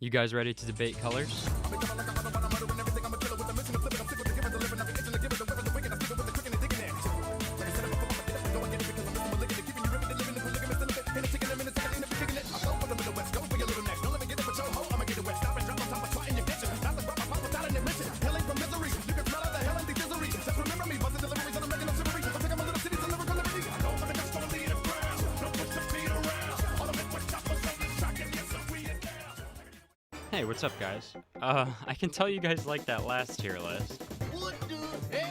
You guys ready to debate colors? Hey, what's up, guys? I can tell you guys like that last tier list. What the hell?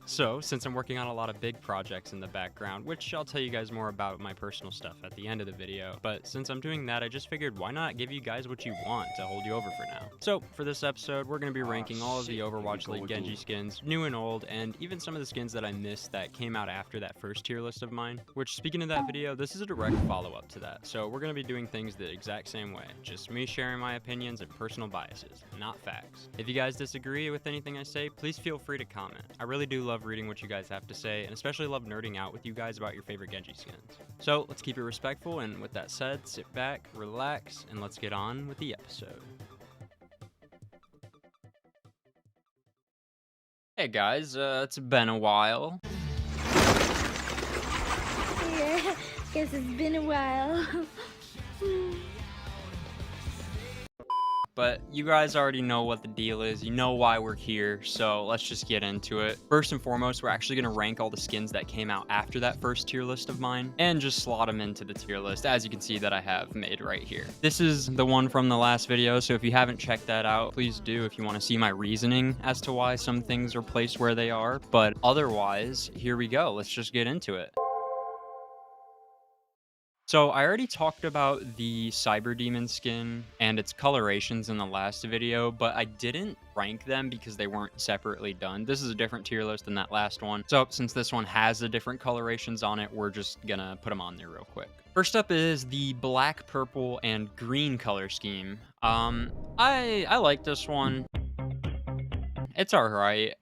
So, since I'm working on a lot of big projects in the background, which I'll tell you guys more about my personal stuff at the end of the video, but since I'm doing that, I just figured why not give you guys what you want to hold you over for now. So, for this episode, we're going to be ranking all of the Overwatch League Genji skins, new and old, and even some of the skins that I missed that came out after that first tier list of mine, which, speaking of that video, this is a direct follow-up to that. So, we're going to be doing things the exact same way, just me sharing my opinions and personal biases, not facts. If you guys disagree with anything I say, please feel free to comment. I really do love reading what you guys have to say, and especially love nerding out with you guys about your favorite Genji skins. So let's keep it respectful, and with that said, sit back, relax, and let's get on with the episode. Hey guys, it's been a while. Yeah, guess it's been a while. But you guys already know what the deal is, you know why we're here, so let's just get into it. First and foremost, we're actually going to rank all the skins that came out after that first tier list of mine, and just slot them into the tier list, as you can see that I have made right here. This is the one from the last video, so if you haven't checked that out, please do if you want to see my reasoning as to why some things are placed where they are. But otherwise, here we go, let's just get into it. So I already talked about the Cyber Demon skin and its colorations in the last video, but I didn't rank them because they weren't separately done. This is a different tier list than that last one. So since this one has the different colorations on it, we're just gonna put them on there real quick. First up is the black, purple, and green color scheme. I like this one. It's alright.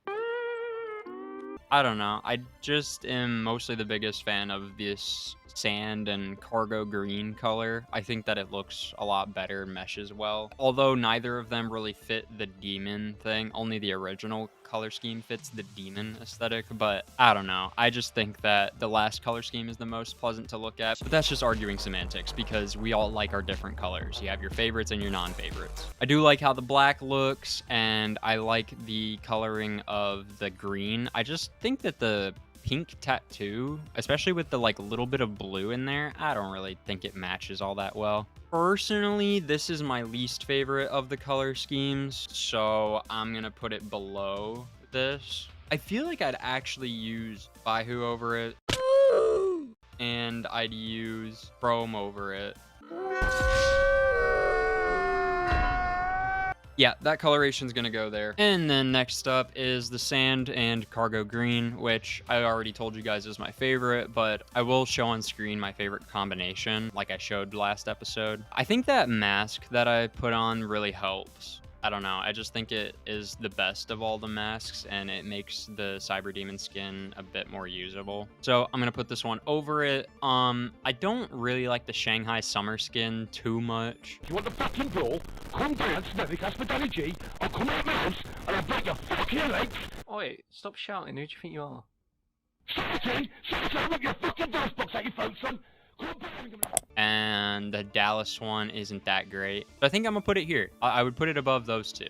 I don't know. I just am mostly the biggest fan of this sand and cargo green color. I think that it looks a lot better, meshes well. Although neither of them really fit the demon thing, only the original color scheme fits the demon aesthetic, but I don't know. I just think that the last color scheme is the most pleasant to look at, but that's just arguing semantics because we all like our different colors. You have your favorites and your non-favorites. I do like how the black looks, and I like the coloring of the green. I just think that the pink tattoo, especially with the like little bit of blue in there, I don't really think it matches all that well. Personally, this is my least favorite of the color schemes, so I'm gonna put it below this. I feel like I'd actually use Baihu over it, and I'd use Chrome over it. Yeah, that coloration's gonna go there. And then next up is the sand and cargo green, which I already told you guys is my favorite, but I will show on screen my favorite combination like I showed last episode. I think that mask that I put on really helps. I don't know, I just think it is the best of all the masks, and it makes the Cyber Demon skin a bit more usable. So I'm gonna put this one over it. I don't really like the Shanghai summer skin too much. You want the fucking brawl? Come down to the hospitality. I'll come out my house and I'll break your fucking legs. Oi, stop shouting. Who do you think you are? Shouting with your fucking dance box at your throat, son. And the Dallas one isn't that great, but I think I'm gonna put it here. I would put it above those two.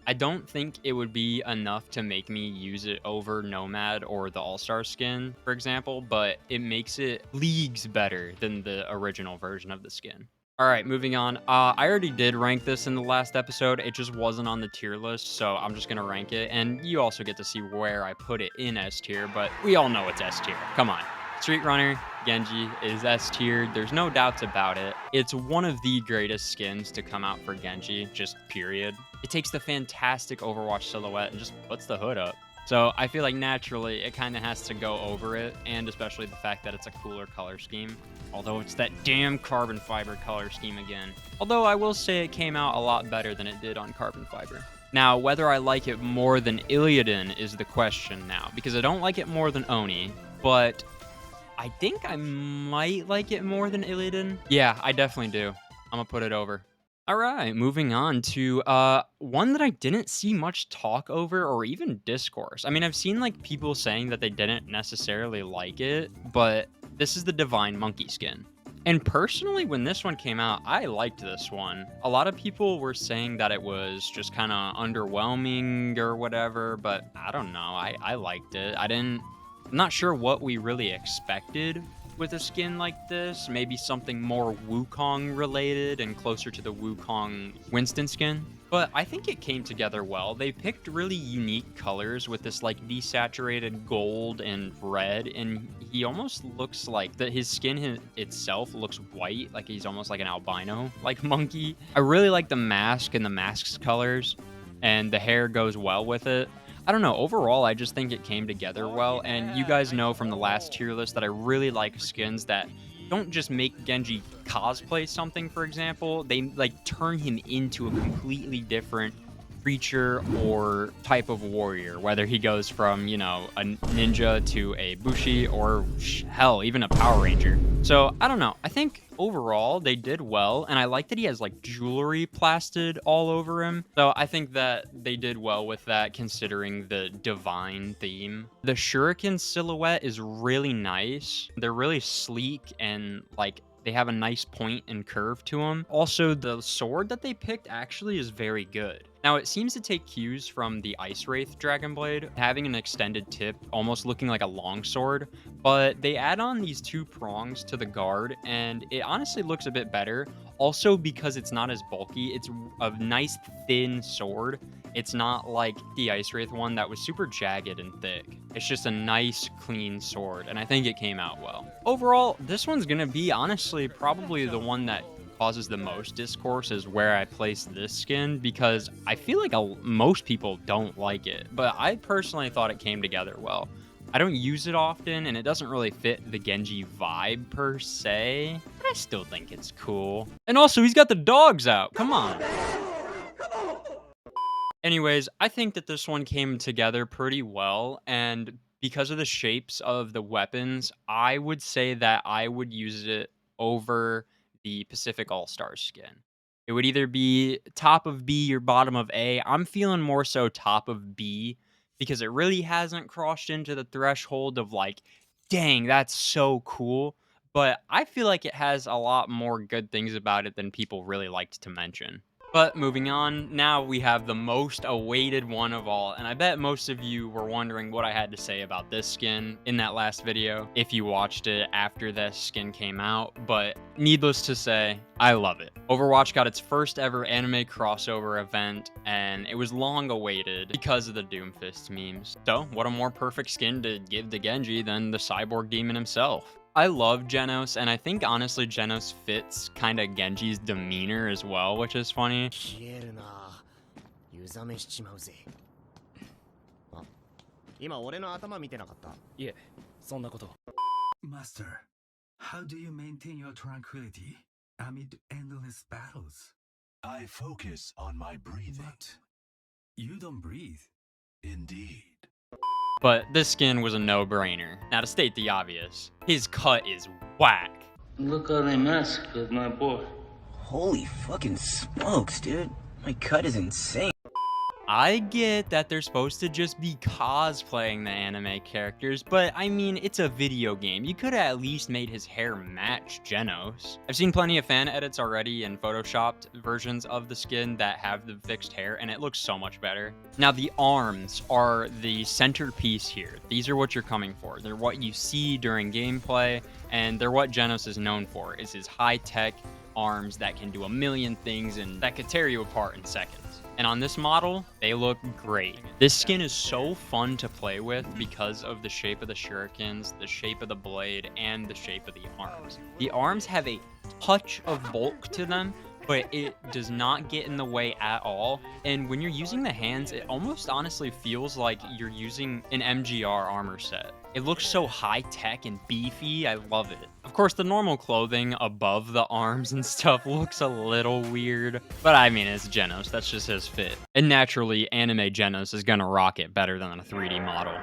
I don't think it would be enough to make me use it over Nomad or the All-Star skin, for example, but it makes it leagues better than the original version of the skin. All right, moving on. I already did rank this in the last episode. It just wasn't on the tier list, so I'm just gonna rank it, and you also get to see where I put it in S tier, but we all know it's S tier. Come on. Streetrunner Genji is S tier. There's no doubts about it. It's one of the greatest skins to come out for Genji, just period. It takes the fantastic Overwatch silhouette and just puts the hood up. So I feel like naturally it kind of has to go over it, and especially the fact that it's a cooler color scheme. Although it's that damn carbon fiber color scheme again. Although I will say it came out a lot better than it did on carbon fiber. Now, whether I like it more than Illidan is the question now, because I don't like it more than Oni, but I think I might like it more than Illidan. Yeah, I definitely do. I'm gonna put it over. All right, moving on to one that I didn't see much talk over or even discourse. I mean, I've seen like people saying that they didn't necessarily like it, but this is the Divine Monkey skin. And personally, when this one came out, I liked this one. A lot of people were saying that it was just kind of underwhelming or whatever, but I don't know. I liked it. I'm not sure what we really expected with a skin like this. Maybe something more Wukong related and closer to the Wukong Winston skin. But I think it came together well. They picked really unique colors with this like desaturated gold and red, and he almost looks like that his skin itself looks white, like he's almost like an albino like monkey. I really like the mask and the mask's colors, and the hair goes well with it. I don't know. Overall, I just think it came together well. And you guys know from the last tier list that I really like skins that don't just make Genji cosplay something, for example. They like turn him into a completely different creature or type of warrior, whether he goes from, you know, a ninja to a bushi or hell, even a Power Ranger. So I don't know. I think overall they did well, and I like that he has like jewelry plastered all over him. So I think that they did well with that considering the divine theme. The shuriken silhouette is really nice. They're really sleek and like they have a nice point and curve to them. Also, the sword that they picked actually is very good. Now, it seems to take cues from the Ice Wraith Dragon Blade, having an extended tip, almost looking like a long sword, but they add on these two prongs to the guard, and it honestly looks a bit better. Also, because it's not as bulky, it's a nice thin sword. It's not like the Ice Wraith one that was super jagged and thick. It's just a nice, clean sword, and I think it came out well. Overall, this one's gonna be, honestly, probably the one that causes the most discourse is where I place this skin, because I feel like most people don't like it, but I personally thought it came together well. I don't use it often, and it doesn't really fit the Genji vibe per se, but I still think it's cool. And also, he's got the dogs out. Come on. Anyways, I think that this one came together pretty well, and because of the shapes of the weapons, I would say that I would use it over the Pacific All-Stars skin. It would either be top of B or bottom of A. I'm feeling more so top of B because it really hasn't crossed into the threshold of like, dang, that's so cool. But I feel like it has a lot more good things about it than people really liked to mention. But moving on, now we have the most awaited one of all, and I bet most of you were wondering what I had to say about this skin in that last video, if you watched it after this skin came out, but needless to say, I love it. Overwatch got its first ever anime crossover event, and it was long awaited because of the Doomfist memes. So, what a more perfect skin to give to Genji than the cyborg demon himself. I love Genos, and I think honestly Genos fits kind of Genji's demeanor as well, which is funny. Master, how do you maintain your tranquility amid endless battles? I focus on my breathing. But you don't breathe. Indeed. But this skin was a no-brainer. Now to state the obvious, his cut is whack. Look how they mess with my boy. Holy fucking smokes, dude. My cut is insane. I get that they're supposed to just be cosplaying the anime characters, but I mean, it's a video game. You could have at least made his hair match Genos. I've seen plenty of fan edits already and photoshopped versions of the skin that have the fixed hair, and it looks so much better. Now, the arms are the centerpiece here. These are what you're coming for. They're what you see during gameplay, and they're what Genos is known for, is his high-tech arms that can do a million things and that could tear you apart in seconds. And on this model, they look great. This skin is so fun to play with because of the shape of the shurikens, the shape of the blade, and the shape of the arms. The arms have a touch of bulk to them, but it does not get in the way at all. And when you're using the hands, it almost honestly feels like you're using an MGR armor set. It looks so high-tech and beefy, I love it. Of course, the normal clothing above the arms and stuff looks a little weird, but I mean, it's Genos, that's just his fit. And naturally, anime Genos is gonna rock it better than a 3D model.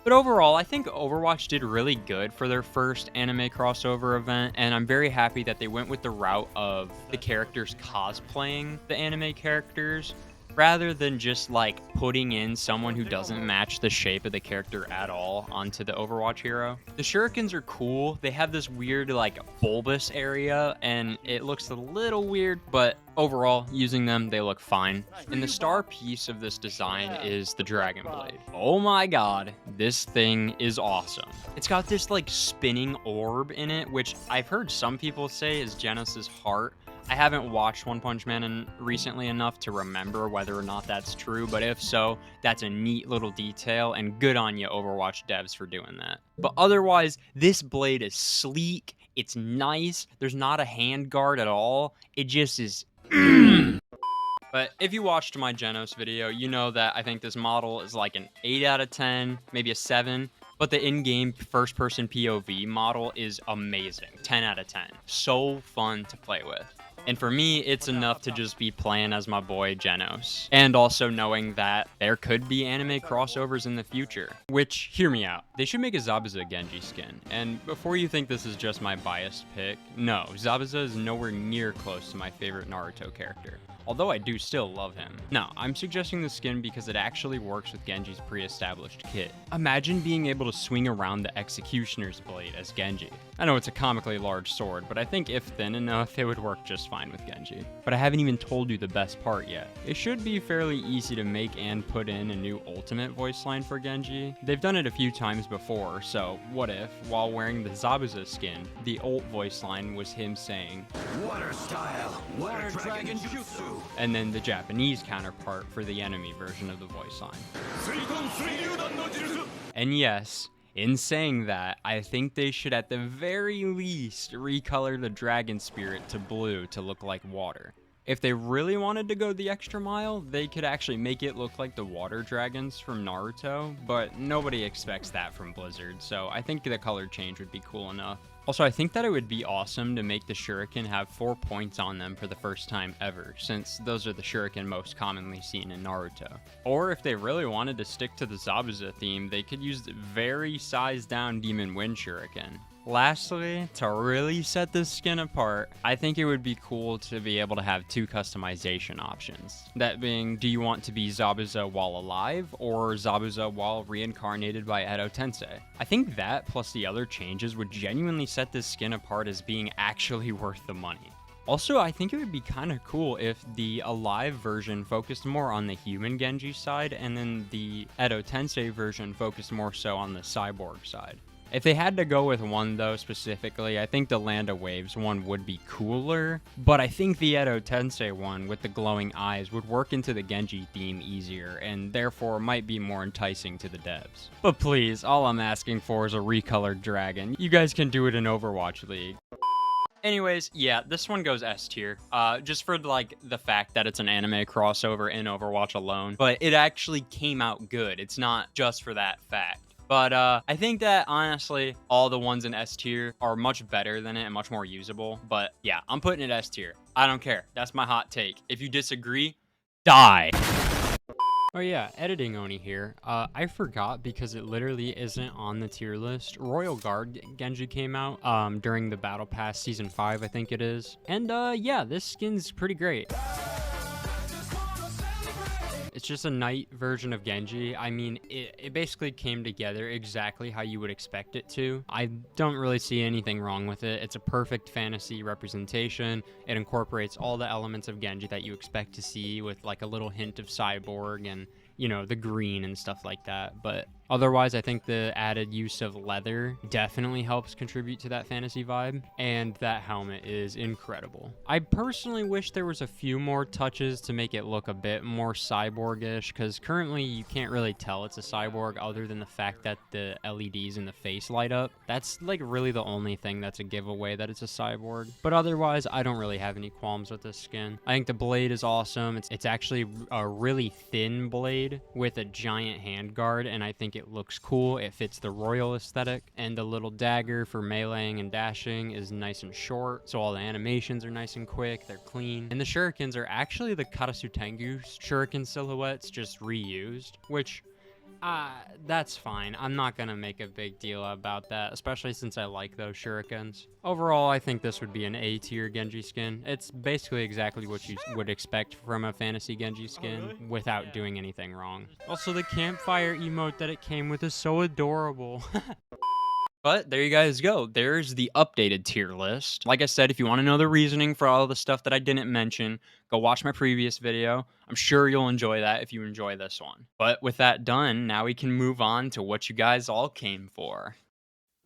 But overall, I think Overwatch did really good for their first anime crossover event, and I'm very happy that they went with the route of the characters cosplaying the anime characters, rather than just like putting in someone who doesn't match the shape of the character at all onto the Overwatch hero. The shurikens are cool. They have this weird like bulbous area and it looks a little weird, but overall, using them, they look fine. And the star piece of this design is the Dragon Blade. Oh my god, this thing is awesome. It's got this like spinning orb in it, which I've heard some people say is Genos' heart. I haven't watched One Punch Man recently enough to remember whether or not that's true, but if so, that's a neat little detail, and good on you, Overwatch devs, for doing that. But otherwise, this blade is sleek, it's nice, there's not a hand guard at all, it just is But if you watched my Genos video, you know that I think this model is like an 8 out of 10, maybe a 7. But the in-game first-person POV model is amazing. 10 out of 10. So fun to play with. And for me, it's enough to just be playing as my boy Genos. And also knowing that there could be anime crossovers in the future. Which, hear me out, they should make a Zabuza Genji skin. And before you think this is just my biased pick, no, Zabuza is nowhere near close to my favorite Naruto character. Although I do still love him. No, I'm suggesting the skin because it actually works with Genji's pre-established kit. Imagine being able to swing around the Executioner's blade as Genji. I know it's a comically large sword, but I think if thin enough, it would work just fine with Genji. But I haven't even told you the best part yet. It should be fairly easy to make and put in a new ultimate voice line for Genji. They've done it a few times before, so what if, while wearing the Zabuza skin, the ult voice line was him saying, Water style, water dragon jutsu. And then the Japanese counterpart for the enemy version of the voice line. And yes, in saying that, I think they should at the very least recolor the dragon spirit to blue to look like water. If they really wanted to go the extra mile, they could actually make it look like the water dragons from Naruto, but nobody expects that from Blizzard, so I think the color change would be cool enough. Also, I think that it would be awesome to make the shuriken have 4 points on them for the first time ever, since those are the shuriken most commonly seen in Naruto. Or if they really wanted to stick to the Zabuza theme, they could use the very sized down Demon Wind shuriken. Lastly, to really set this skin apart, I think it would be cool to be able to have 2 customization options. That being, do you want to be Zabuza while alive, or Zabuza while reincarnated by Edo Tensei? I think that, plus the other changes, would genuinely set this skin apart as being actually worth the money. Also, I think it would be kind of cool if the alive version focused more on the human Genji side, and then the Edo Tensei version focused more so on the cyborg side. If they had to go with one, though, specifically, I think the Land of Waves one would be cooler, but I think the Edo Tensei one with the glowing eyes would work into the Genji theme easier, and therefore might be more enticing to the devs. But please, all I'm asking for is a recolored dragon. You guys can do it in Overwatch League. Anyways, yeah, this one goes S tier, just for like the fact that it's an anime crossover in Overwatch alone, but it actually came out good. It's not just for that fact. But I think that, honestly, all the ones in S tier are much better than it and much more usable. But yeah, I'm putting it S tier. I don't care. That's my hot take. If you disagree, die. Oh yeah, editing Oni here. I forgot because it literally isn't on the tier list. Royal Guard Genji came out during the Battle Pass Season 5, I think it is. And yeah, this skin's pretty great. It's just a knight version of Genji. I mean, it basically came together exactly how you would expect it to. I don't really see anything wrong with it. It's a perfect fantasy representation. It incorporates all the elements of Genji that you expect to see with like a little hint of cyborg and, you know, the green and stuff like that. But otherwise, I think the added use of leather definitely helps contribute to that fantasy vibe, and that helmet is incredible. I personally wish there was a few more touches to make it look a bit more cyborgish, because currently you can't really tell it's a cyborg other than the fact that the LEDs in the face light up. That's like really the only thing that's a giveaway that it's a cyborg. But otherwise, I don't really have any qualms with this skin. I think the blade is awesome. It's actually a really thin blade with a giant handguard, and I think it looks cool. It fits the royal aesthetic, and the little dagger for meleeing and dashing is nice and short, so all the animations are nice and quick, they're clean. And the shurikens are actually the Karasu Tengu shuriken silhouettes just reused, which That's fine. I'm not gonna make a big deal about that, especially since I like those shurikens. Overall, I think this would be an A tier Genji skin. It's basically exactly what you would expect from a fantasy Genji skin without doing anything wrong. Also, the campfire emote that it came with is so adorable. But there you guys go. There's the updated tier list. Like I said, if you want to know the reasoning for all the stuff that I didn't mention, go watch my previous video. I'm sure you'll enjoy that if you enjoy this one. But with that done, now we can move on to what you guys all came for.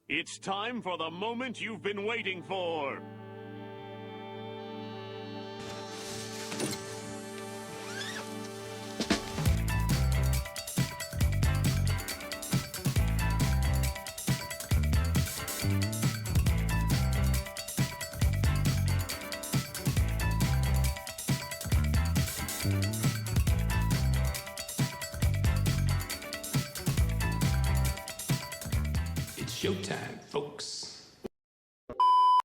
It's time for the moment you've been waiting for. Showtime, folks.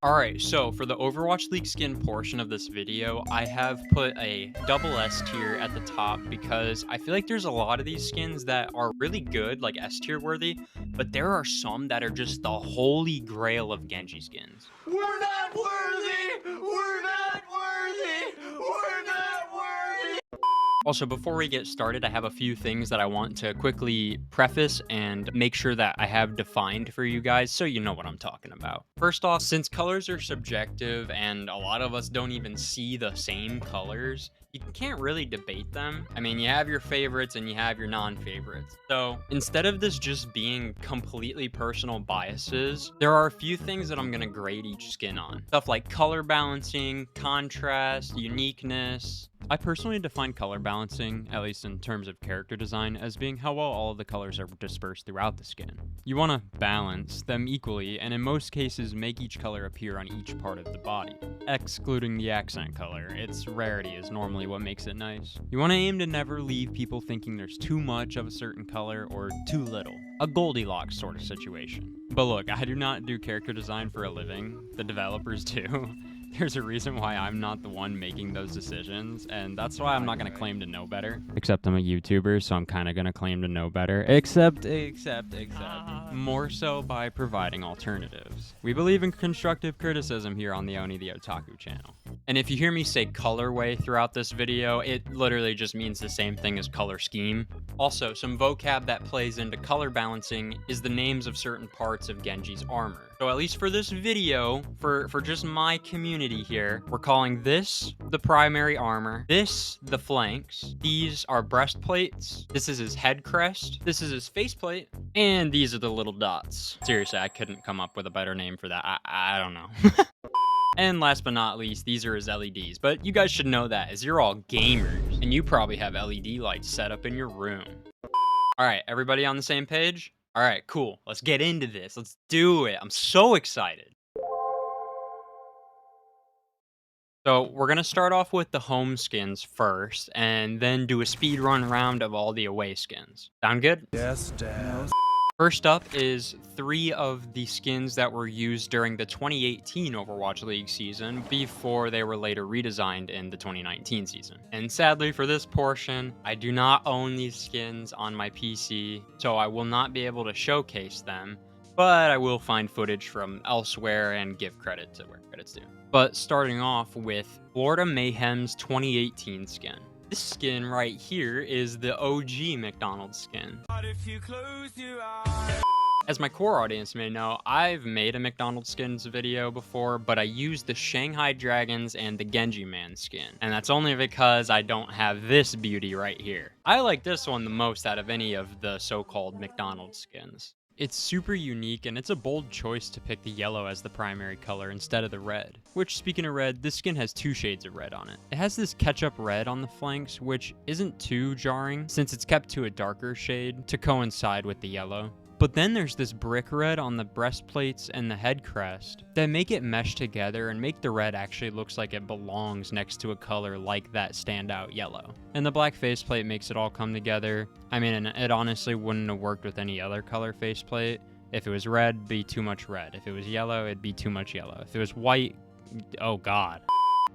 Alright, so for the Overwatch League skin portion of this video, I have put a double S tier at the top because I feel like there's a lot of these skins that are really good, like S tier worthy, but there are some that are just the holy grail of Genji skins. We're not worthy! We're not worthy! We're not worthy! Also, before we get started, I have a few things that I want to quickly preface and make sure that I have defined for you guys so you know what I'm talking about. First off, since colors are subjective and a lot of us don't even see the same colors, you can't really debate them. I mean, you have your favorites and you have your non-favorites. So instead of this just being completely personal biases, there are a few things that I'm gonna grade each skin on. Stuff like color balancing, contrast, uniqueness. I personally define color balancing, at least in terms of character design, as being how well all of the colors are dispersed throughout the skin. You want to balance them equally, and in most cases make each color appear on each part of the body, excluding the accent color. Its rarity is normally what makes it nice. You want to aim to never leave people thinking there's too much of a certain color or too little. A Goldilocks sort of situation. But look, I do not do character design for a living. The developers do. There's a reason why I'm not the one making those decisions, and that's why I'm not going to claim to know better. Except I'm a YouTuber, so I'm kind of going to claim to know better. Except. More so by providing alternatives. We believe in constructive criticism here on the OniTheOtaku channel. And if you hear me say colorway throughout this video, it literally just means the same thing as color scheme. Also, some vocab that plays into color balancing is the names of certain parts of Genji's armor. So at least for this video, for just my community here, we're calling this the primary armor, this the flanks, these are breastplates, this is his head crest, this is his faceplate, and these are the little dots. Seriously, I couldn't come up with a better name for that. I don't know. And last but not least, these are his LEDs. But you guys should know that, as you're all gamers, and you probably have LED lights set up in your room. Alright, everybody on the same page? Alright, cool. Let's get into this. Let's do it. I'm so excited. So we're going to start off with the home skins first, and then do a speed run round of all the away skins. Sound good? Yes, Dad. First up is 3 of the skins that were used during the 2018 Overwatch League season before they were later redesigned in the 2019 season. And sadly for this portion, I do not own these skins on my PC, so I will not be able to showcase them, but I will find footage from elsewhere and give credit to where credit's due. But starting off with Florida Mayhem's 2018 skin. This skin right here is the OG McDonald's skin. As my core audience may know, I've made a McDonald's skins video before, but I used the Shanghai Dragons and the Genji Man skin. And that's only because I don't have this beauty right here. I like this one the most out of any of the so-called McDonald's skins. It's super unique, and it's a bold choice to pick the yellow as the primary color instead of the red. Which, speaking of red, this skin has 2 shades of red on it. It has this ketchup red on the flanks, which isn't too jarring, since it's kept to a darker shade to coincide with the yellow. But then there's this brick red on the breastplates and the head crest that make it mesh together and make the red actually looks like it belongs next to a color like that standout yellow. And the black faceplate makes it all come together. I mean, it honestly wouldn't have worked with any other color faceplate. If it was red, it'd be too much red. If it was yellow, it'd be too much yellow. If it was white, oh god.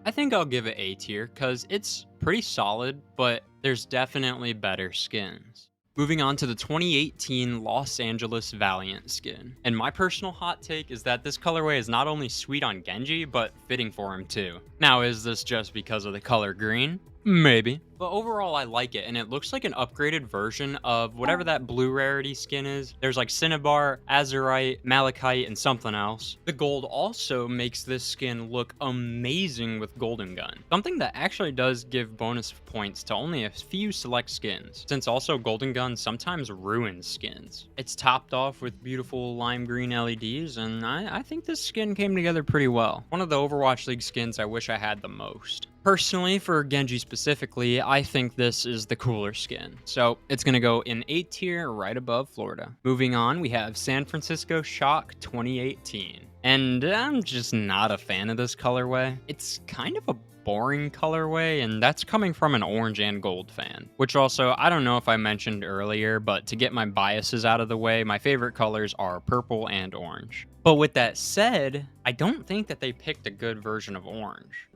I think I'll give it A tier because it's pretty solid, but there's definitely better skins. Moving on to the 2018 Los Angeles Valiant skin. And my personal hot take is that this colorway is not only sweet on Genji, but fitting for him too. Now, is this just because of the color green? Maybe. But overall, I like it, and it looks like an upgraded version of whatever that blue rarity skin is. There's like Cinnabar, Azurite, Malachite, and something else. The gold also makes this skin look amazing with Golden Gun, something that actually does give bonus points to only a few select skins, since also Golden Gun sometimes ruins skins. It's topped off with beautiful lime green LEDs, and I think this skin came together pretty well. One of the Overwatch League skins I wish I had the most. Personally, for Genji specifically, I think this is the cooler skin. So it's going to go in A tier right above Florida. Moving on, we have San Francisco Shock 2018. And I'm just not a fan of this colorway. It's kind of a boring colorway, and that's coming from an orange and gold fan. Which also, I don't know if I mentioned earlier, but to get my biases out of the way, my favorite colors are purple and orange. But with that said, I don't think that they picked a good version of orange.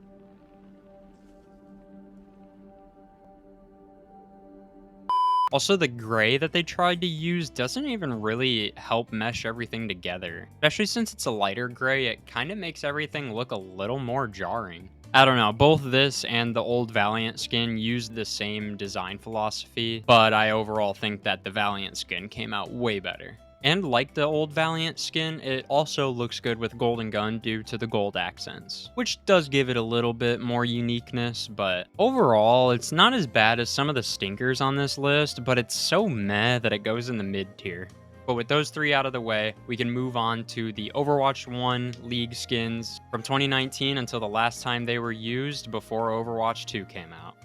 Also, the gray that they tried to use doesn't even really help mesh everything together. Especially since it's a lighter gray, it kind of makes everything look a little more jarring. I don't know, both this and the old Valiant skin used the same design philosophy, but I overall think that the Valiant skin came out way better. And like the old Valiant skin, it also looks good with Golden Gun due to the gold accents, which does give it a little bit more uniqueness, but overall, it's not as bad as some of the stinkers on this list, but it's so meh that it goes in the mid tier. But with those three out of the way, we can move on to the Overwatch 1 League skins from 2019 until the last time they were used before Overwatch 2 came out.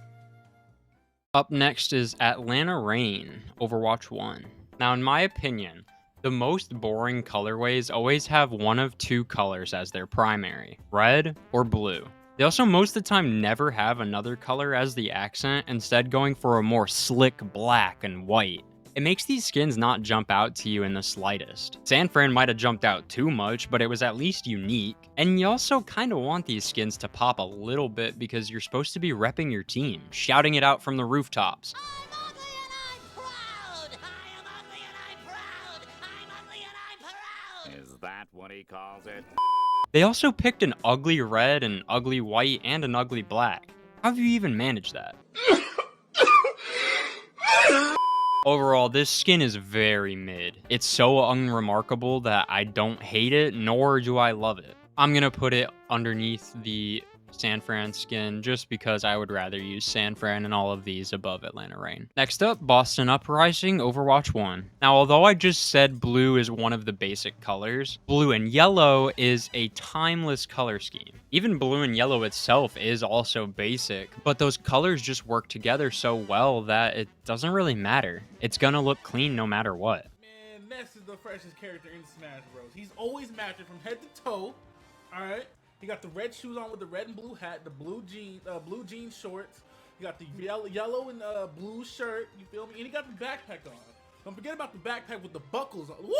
Up next is Atlanta Reign, Overwatch 1. Now, in my opinion, the most boring colorways always have one of two colors as their primary, red or blue. They also most of the time never have another color as the accent, instead going for a more slick black and white. It makes these skins not jump out to you in the slightest. San Fran might have jumped out too much, but it was at least unique. And you also kind of want these skins to pop a little bit because you're supposed to be repping your team, shouting it out from the rooftops. Is that what he calls it? They also picked an ugly red, an ugly white, and an ugly black. How have you even managed that? Overall, this skin is very mid. It's so unremarkable that I don't hate it, nor do I love it. I'm gonna put it underneath the San Fran skin just because I would rather use San Fran and all of these above Atlanta Reign. Next up, Boston Uprising, Overwatch 1. Now, although I just said blue is one of the basic colors, blue and yellow is a timeless color scheme. Even blue and yellow itself is also basic, but those colors just work together so well that it doesn't really matter. It's gonna look clean no matter what. Man, Ness is the freshest character in Smash Bros. He's always matching from head to toe, alright? He got the red shoes on with the red and blue hat, the blue jean shorts. He got the yellow and blue shirt. You feel me? And he got the backpack on. Don't forget about the backpack with the buckles on. Woo!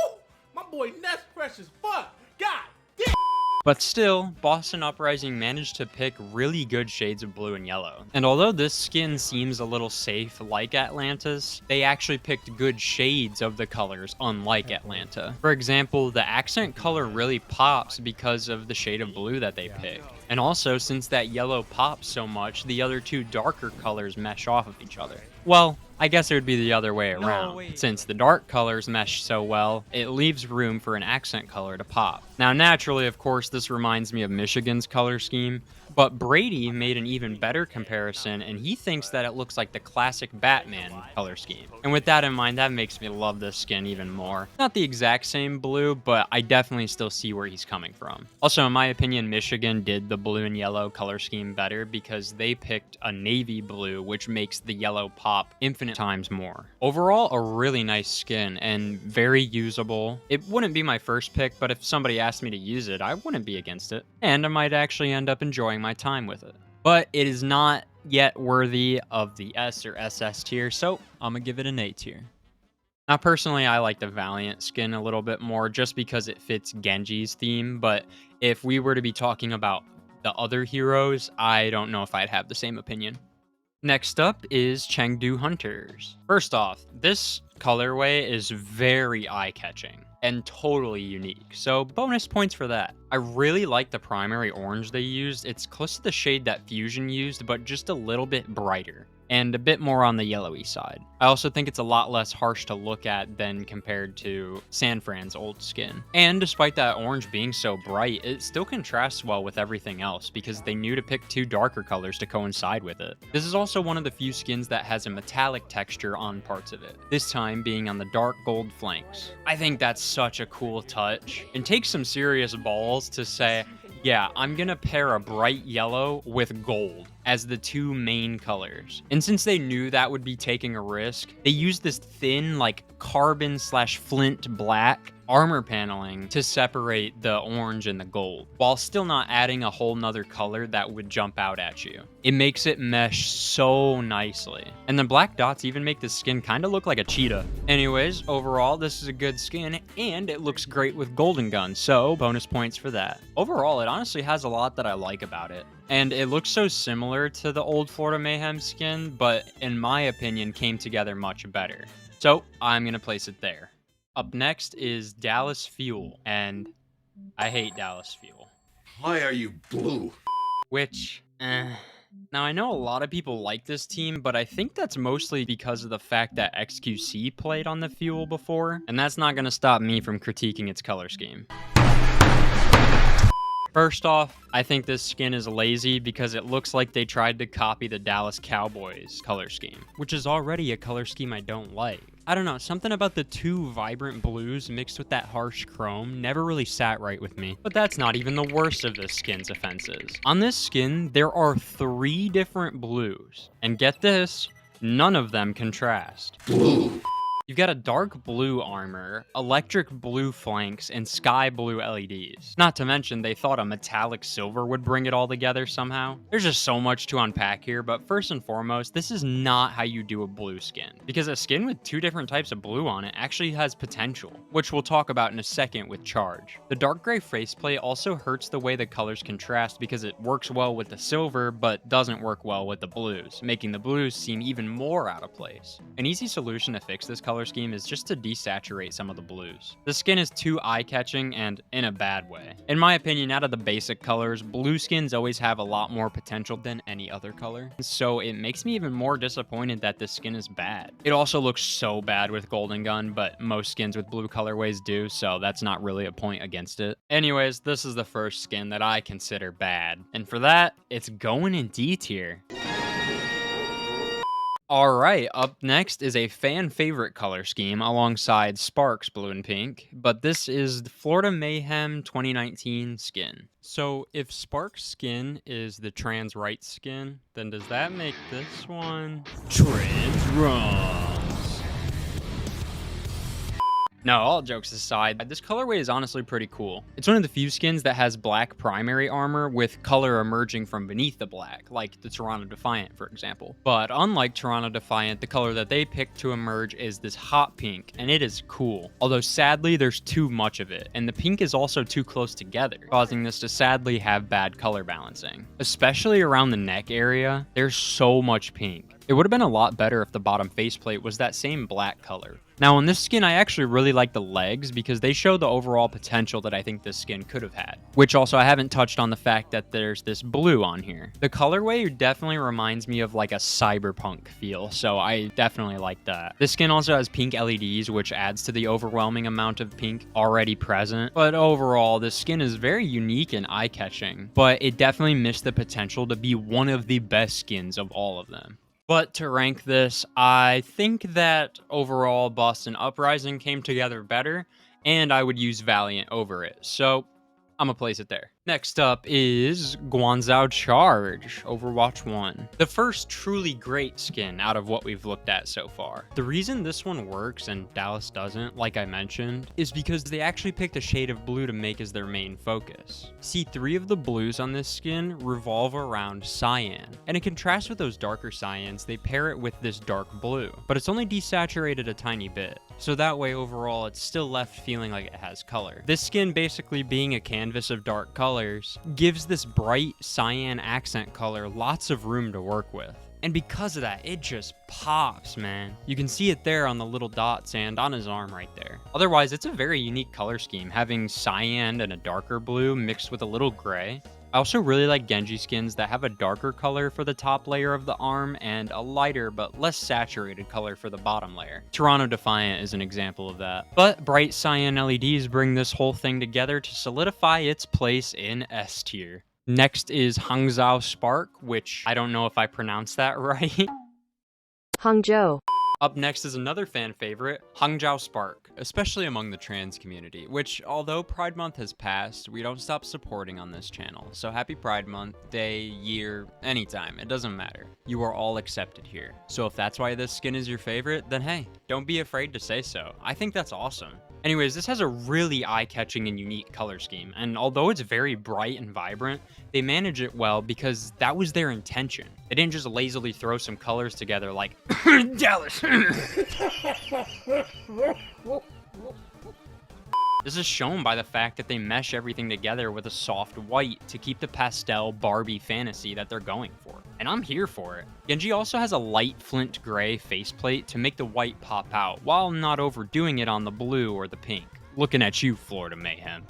My boy Ness fresh as fuck. God damn. But still, Boston Uprising managed to pick really good shades of blue and yellow. And although this skin seems a little safe like Atlanta's, they actually picked good shades of the colors unlike Atlanta. For example, the accent color really pops because of the shade of blue that they picked. And also, since that yellow pops so much, the other two darker colors mesh off of each other. Well, I guess it would be the other way around. Since the dark colors mesh so well, it leaves room for an accent color to pop. Now, naturally, of course, this reminds me of Michigan's color scheme, but Brady made an even better comparison, and he thinks that it looks like the classic Batman color scheme. And with that in mind, that makes me love this skin even more. Not the exact same blue, but I definitely still see where he's coming from. Also, in my opinion, Michigan did the blue and yellow color scheme better because they picked a navy blue, which makes the yellow pop infinite times more. Overall, a really nice skin and very usable. It wouldn't be my first pick, but if somebody asked me to use it, I wouldn't be against it. And I might actually end up enjoying my time with it. But it is not yet worthy of the S or SS tier, so I'm gonna give it an A tier. Now, personally, I like the Valiant skin a little bit more just because it fits Genji's theme, but if we were to be talking about the other heroes, I don't know if I'd have the same opinion. Next up is Chengdu Hunters. First off, this colorway is very eye-catching and totally unique, so bonus points for that. I really like the primary orange they used. It's close to the shade that Fusion used, but just a little bit brighter and a bit more on the yellowy side. I also think it's a lot less harsh to look at than compared to San Fran's old skin. And despite that orange being so bright, it still contrasts well with everything else because they knew to pick two darker colors to coincide with it. This is also one of the few skins that has a metallic texture on parts of it, this time being on the dark gold flanks. I think that's such a cool touch. It takes some serious balls to say, yeah, I'm gonna pair a bright yellow with gold as the two main colors. And since they knew that would be taking a risk, they used this thin, like carbon/flint black armor paneling to separate the orange and the gold, while still not adding a whole nother color that would jump out at you. It makes it mesh so nicely. And the black dots even make the skin kind of look like a cheetah. Anyways, overall, this is a good skin, and it looks great with golden guns, so bonus points for that. Overall, it honestly has a lot that I like about it. And it looks so similar to the old Florida Mayhem skin, but in my opinion, came together much better. So I'm gonna place it there. Up next is Dallas Fuel, and I hate Dallas Fuel. Why are you blue? Which, Now I know a lot of people like this team, but I think that's mostly because of the fact that XQC played on the Fuel before, and that's not gonna stop me from critiquing its color scheme. First off, I think this skin is lazy because it looks like they tried to copy the Dallas Cowboys color scheme, which is already a color scheme I don't like. I don't know, something about the two vibrant blues mixed with that harsh chrome never really sat right with me. But that's not even the worst of this skin's offenses. On this skin, there are 3 different blues. And get this, none of them contrast. Blue. You've got a dark blue armor, electric blue flanks, and sky blue LEDs. Not to mention, they thought a metallic silver would bring it all together somehow. There's just so much to unpack here, but first and foremost, this is not how you do a blue skin. Because a skin with 2 different types of blue on it actually has potential, which we'll talk about in a second with Charge. The dark gray faceplate also hurts the way the colors contrast because it works well with the silver, but doesn't work well with the blues, making the blues seem even more out of place. An easy solution to fix this color scheme is just to desaturate some of the blues. The skin is too eye-catching and in a bad way. In my opinion, out of the basic colors, blue skins always have a lot more potential than any other color. So it makes me even more disappointed that this skin is bad. It also looks so bad with Golden Gun, but most skins with blue colorways do, so that's not really a point against it. Anyways, this is the first skin that I consider bad. And for that, it's going in D tier. Alright, up next is a fan favorite color scheme alongside Spark's blue and pink, but this is the Florida Mayhem 2019 skin. So if Spark's skin is the trans right skin, then does that make this one trans wrong? No, all jokes aside, this colorway is honestly pretty cool. It's one of the few skins that has black primary armor with color emerging from beneath the black, like the Toronto Defiant, for example. But unlike Toronto Defiant, the color that they picked to emerge is this hot pink, and it is cool. Although sadly, there's too much of it, and the pink is also too close together, causing this to sadly have bad color balancing. Especially around the neck area, there's so much pink. It would have been a lot better if the bottom faceplate was that same black color. Now on this skin, I actually really like the legs because they show the overall potential that I think this skin could have had. Which also, I haven't touched on the fact that there's this blue on here. The colorway definitely reminds me of like a cyberpunk feel, so I definitely like that. This skin also has pink LEDs, which adds to the overwhelming amount of pink already present. But overall, this skin is very unique and eye-catching, but it definitely missed the potential to be one of the best skins of all of them. But to rank this, I think that overall Boston Uprising came together better, and I would use Valiant over it, so I'm gonna place it there. Next up is Guangzhou Charge, Overwatch 1. The first truly great skin out of what we've looked at so far. The reason this one works and Dallas doesn't, like I mentioned, is because they actually picked a shade of blue to make as their main focus. See, 3 of the blues on this skin revolve around cyan, and in contrast with those darker cyans, they pair it with this dark blue, but it's only desaturated a tiny bit. So that way overall, it's still left feeling like it has color. This skin basically being a canvas of dark colors gives this bright cyan accent color lots of room to work with. And because of that, it just pops, man. You can see it there on the little dots and on his arm right there. Otherwise, it's a very unique color scheme, having cyan and a darker blue mixed with a little gray. I also really like Genji skins that have a darker color for the top layer of the arm and a lighter but less saturated color for the bottom layer. Toronto Defiant is an example of that. But bright cyan LEDs bring this whole thing together to solidify its place in S tier. Next is Hangzhou Spark, which I don't know if I pronounced that right. Hangzhou. Up next is another fan favorite, Hangzhou Spark, especially among the trans community, which, although Pride Month has passed, we don't stop supporting on this channel. So happy Pride Month, day, year, anytime, it doesn't matter. You are all accepted here. So if that's why this skin is your favorite, then hey, don't be afraid to say so. I think that's awesome. Anyways, this has a really eye-catching and unique color scheme, and although it's very bright and vibrant, they manage it well because that was their intention. They didn't just lazily throw some colors together like, Dallas! This is shown by the fact that they mesh everything together with a soft white to keep the pastel Barbie fantasy that they're going for. And I'm here for it. Genji also has a light flint gray faceplate to make the white pop out, while not overdoing it on the blue or the pink. Looking at you, Florida Mayhem.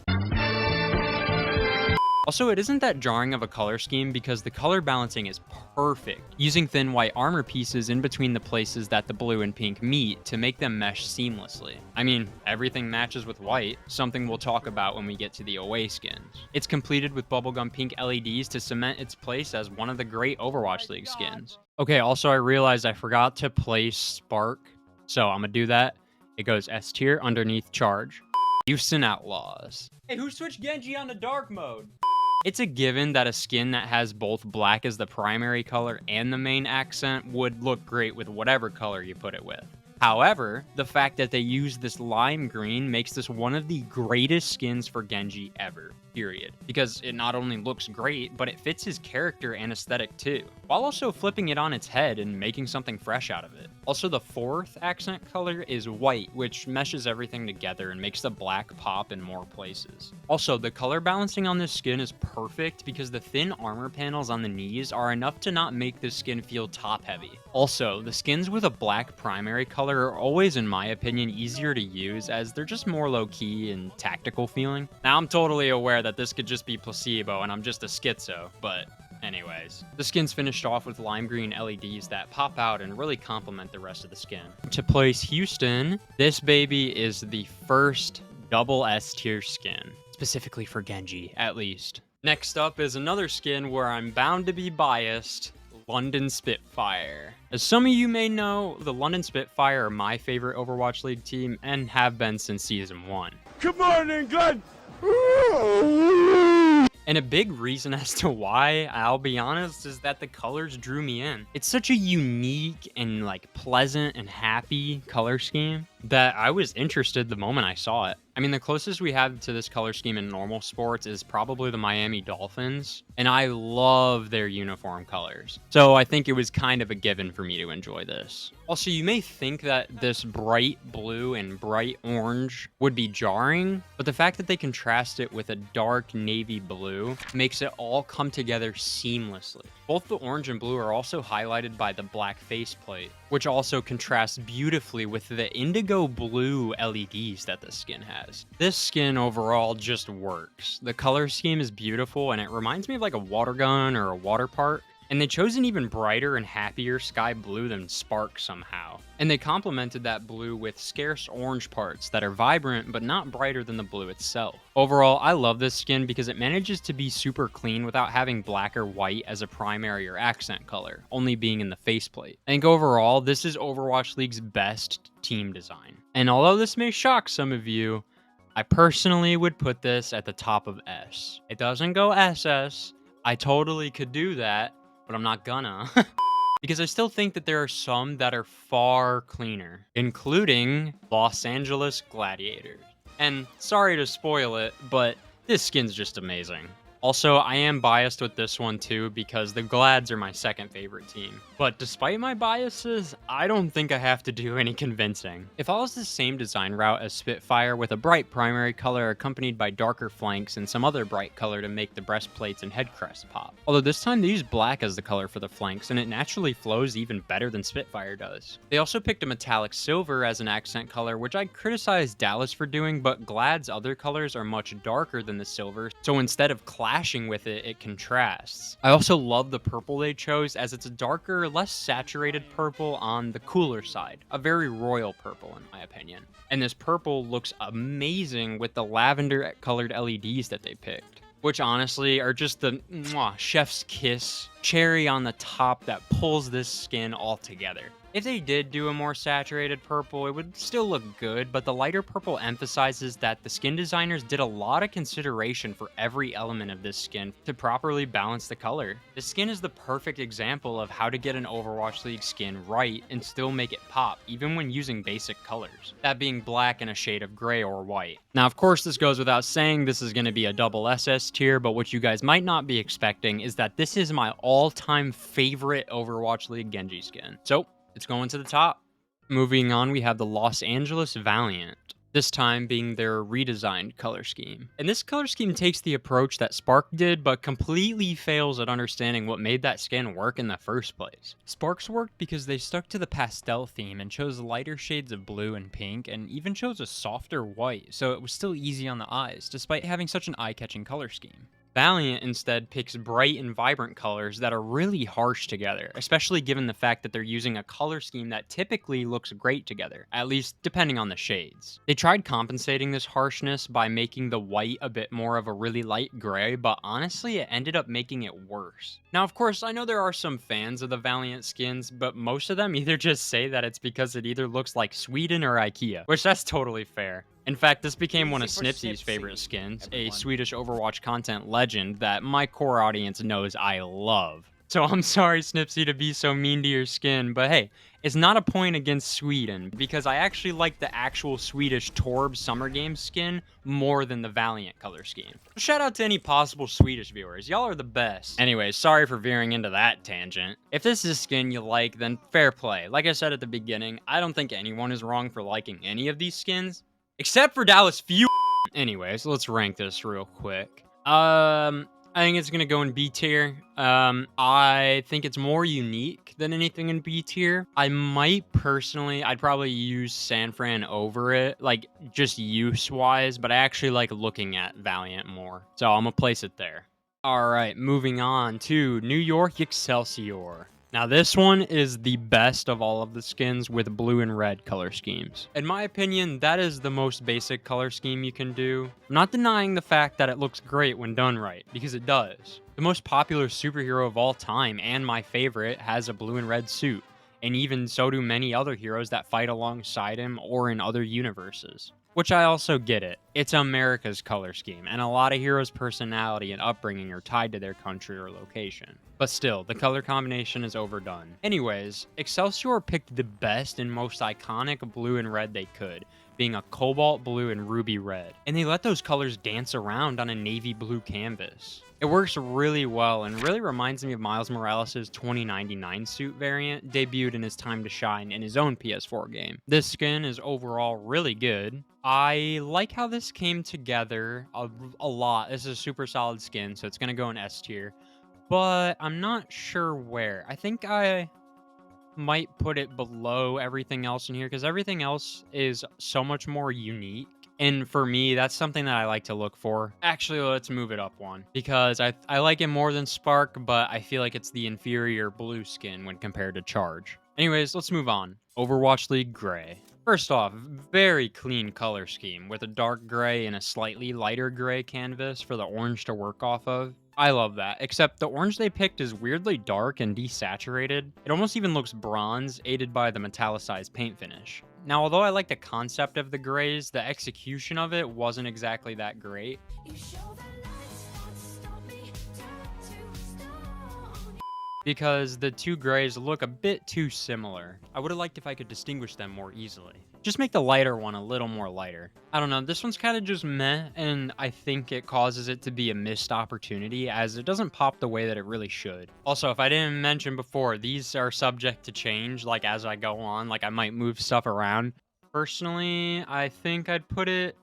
Also, it isn't that jarring of a color scheme because the color balancing is perfect, using thin white armor pieces in between the places that the blue and pink meet to make them mesh seamlessly. I mean, everything matches with white, something we'll talk about when we get to the OA skins. It's completed with bubblegum pink LEDs to cement its place as one of the great Overwatch League skins. Okay, also I realized I forgot to place Spark, so I'm gonna do that. It goes S tier underneath Charge. Houston Outlaws. Hey, who switched Genji on to dark mode? It's a given that a skin that has both black as the primary color and the main accent would look great with whatever color you put it with. However, the fact that they use this lime green makes this one of the greatest skins for Genji ever, period. Because it not only looks great, but it fits his character and aesthetic too, while also flipping it on its head and making something fresh out of it. Also, the fourth accent color is white, which meshes everything together and makes the black pop in more places. Also, the color balancing on this skin is perfect because the thin armor panels on the knees are enough to not make this skin feel top heavy. Also, the skins with a black primary color are always, in my opinion, easier to use as they're just more low-key and tactical feeling. Now, I'm totally aware that this could just be placebo and I'm just a schizo, but anyways, the skin's finished off with lime green LEDs that pop out and really complement the rest of the skin. To place Houston, this baby is the first double S tier skin, specifically for Genji, at least. Next up is another skin where I'm bound to be biased, London Spitfire. As some of you may know, the London Spitfire are my favorite Overwatch League team and have been since Season 1. Good morning, Glenn! And a big reason as to why, I'll be honest, is that the colors drew me in. It's such a unique and like pleasant and happy color scheme that I was interested the moment I saw it. I mean, the closest we have to this color scheme in normal sports is probably the Miami Dolphins, and I love their uniform colors. So I think it was kind of a given for me to enjoy this. Also, you may think that this bright blue and bright orange would be jarring, but the fact that they contrast it with a dark navy blue makes it all come together seamlessly. Both the orange and blue are also highlighted by the black faceplate, which also contrasts beautifully with the indigo blue LEDs that the skin has. This skin overall just works. The color scheme is beautiful and it reminds me of like a water gun or a water park. And they chose an even brighter and happier sky blue than Spark somehow. And they complemented that blue with scarce orange parts that are vibrant but not brighter than the blue itself. Overall, I love this skin because it manages to be super clean without having black or white as a primary or accent color, only being in the faceplate. I think overall, this is Overwatch League's best team design. And although this may shock some of you, I personally would put this at the top of S. It doesn't go SS. I totally could do that, but I'm not gonna. Because I still think that there are some that are far cleaner, including Los Angeles Gladiators. And sorry to spoil it, but this skin's just amazing. Also, I am biased with this one too because the Glads are my second favorite team. But despite my biases, I don't think I have to do any convincing. It follows the same design route as Spitfire with a bright primary color accompanied by darker flanks and some other bright color to make the breastplates and head crest pop. Although this time they use black as the color for the flanks and it naturally flows even better than Spitfire does. They also picked a metallic silver as an accent color, which I criticized Dallas for doing, but Glad's other colors are much darker than the silver, so instead of clashing with it, it contrasts. I also love the purple they chose as it's a darker, less saturated purple on the cooler side. A very royal purple in my opinion. And this purple looks amazing with the lavender colored LEDs that they picked, which honestly are just the chef's kiss, cherry on the top that pulls this skin all together. If they did do a more saturated purple, it would still look good, but the lighter purple emphasizes that the skin designers did a lot of consideration for every element of this skin to properly balance the color. The skin is the perfect example of how to get an Overwatch League skin right and still make it pop, even when using basic colors, that being black and a shade of gray or white. Now, of course, this goes without saying this is going to be a double SS tier, but what you guys might not be expecting is that this is my all-time favorite Overwatch League Genji skin. So, it's going to the top. Moving on, we have the Los Angeles Valiant, this time being their redesigned color scheme. And this color scheme takes the approach that Spark did, but completely fails at understanding what made that skin work in the first place. Spark's worked because they stuck to the pastel theme and chose lighter shades of blue and pink, and even chose a softer white, so it was still easy on the eyes, despite having such an eye-catching color scheme. Valiant instead picks bright and vibrant colors that are really harsh together, especially given the fact that they're using a color scheme that typically looks great together, at least depending on the shades. They tried compensating this harshness by making the white a bit more of a really light gray, but honestly it ended up making it worse. Now of course I know there are some fans of the Valiant skins, but most of them either just say that it's because it either looks like Sweden or IKEA, which that's totally fair. In fact, this became one of Snipsy's favorite skins, a Swedish Overwatch content legend that my core audience knows I love. So I'm sorry, Snipsy, to be so mean to your skin, but hey, it's not a point against Sweden, because I actually like the actual Swedish Torb Summer Games skin more than the Valiant color scheme. Shout out to any possible Swedish viewers, y'all are the best. Anyways, sorry for veering into that tangent. If this is a skin you like, then fair play. Like I said at the beginning, I don't think anyone is wrong for liking any of these skins. Except for Dallas Fusion. Anyways, let's rank this real quick. I think it's gonna go in B tier. I think it's more unique than anything in B tier. I'd probably use San Fran over it, like just use-wise, but I actually like looking at Valiant more. So I'm gonna place it there. All right, moving on to New York Excelsior. Now this one is the best of all of the skins with blue and red color schemes. In my opinion, that is the most basic color scheme you can do. I'm not denying the fact that it looks great when done right, because it does. The most popular superhero of all time, and my favorite, has a blue and red suit, and even so do many other heroes that fight alongside him or in other universes. Which I also get it. It's America's color scheme, and a lot of heroes' personality and upbringing are tied to their country or location. But still, the color combination is overdone. Anyways, Excelsior picked the best and most iconic blue and red they could, being a cobalt blue and ruby red. And they let those colors dance around on a navy blue canvas. It works really well and really reminds me of Miles Morales' 2099 suit variant, debuted in his time to shine in his own PS4 game. This skin is overall really good. I like how this came together a lot. This is a super solid skin, so it's going to go in S tier. But I'm not sure where. I think I might put it below everything else in here because everything else is so much more unique. And for me, that's something that I like to look for. Actually, let's move it up one because I like it more than Spark, but I feel like it's the inferior blue skin when compared to Charge. Anyways, let's move on. Overwatch League Gray. First off, very clean color scheme with a dark gray and a slightly lighter gray canvas for the orange to work off of. I love that, except the orange they picked is weirdly dark and desaturated. It almost even looks bronze, aided by the metallicized paint finish. Now, although I like the concept of the grays, the execution of it wasn't exactly that great. because the two grays look a bit too similar. I would have liked if I could distinguish them more easily. Just make the lighter one a little more lighter. I don't know, this one's kind of just meh, and I think it causes it to be a missed opportunity as it doesn't pop the way that it really should. Also, if I didn't mention before, these are subject to change, like as I go on, like I might move stuff around. Personally, I think I'd put it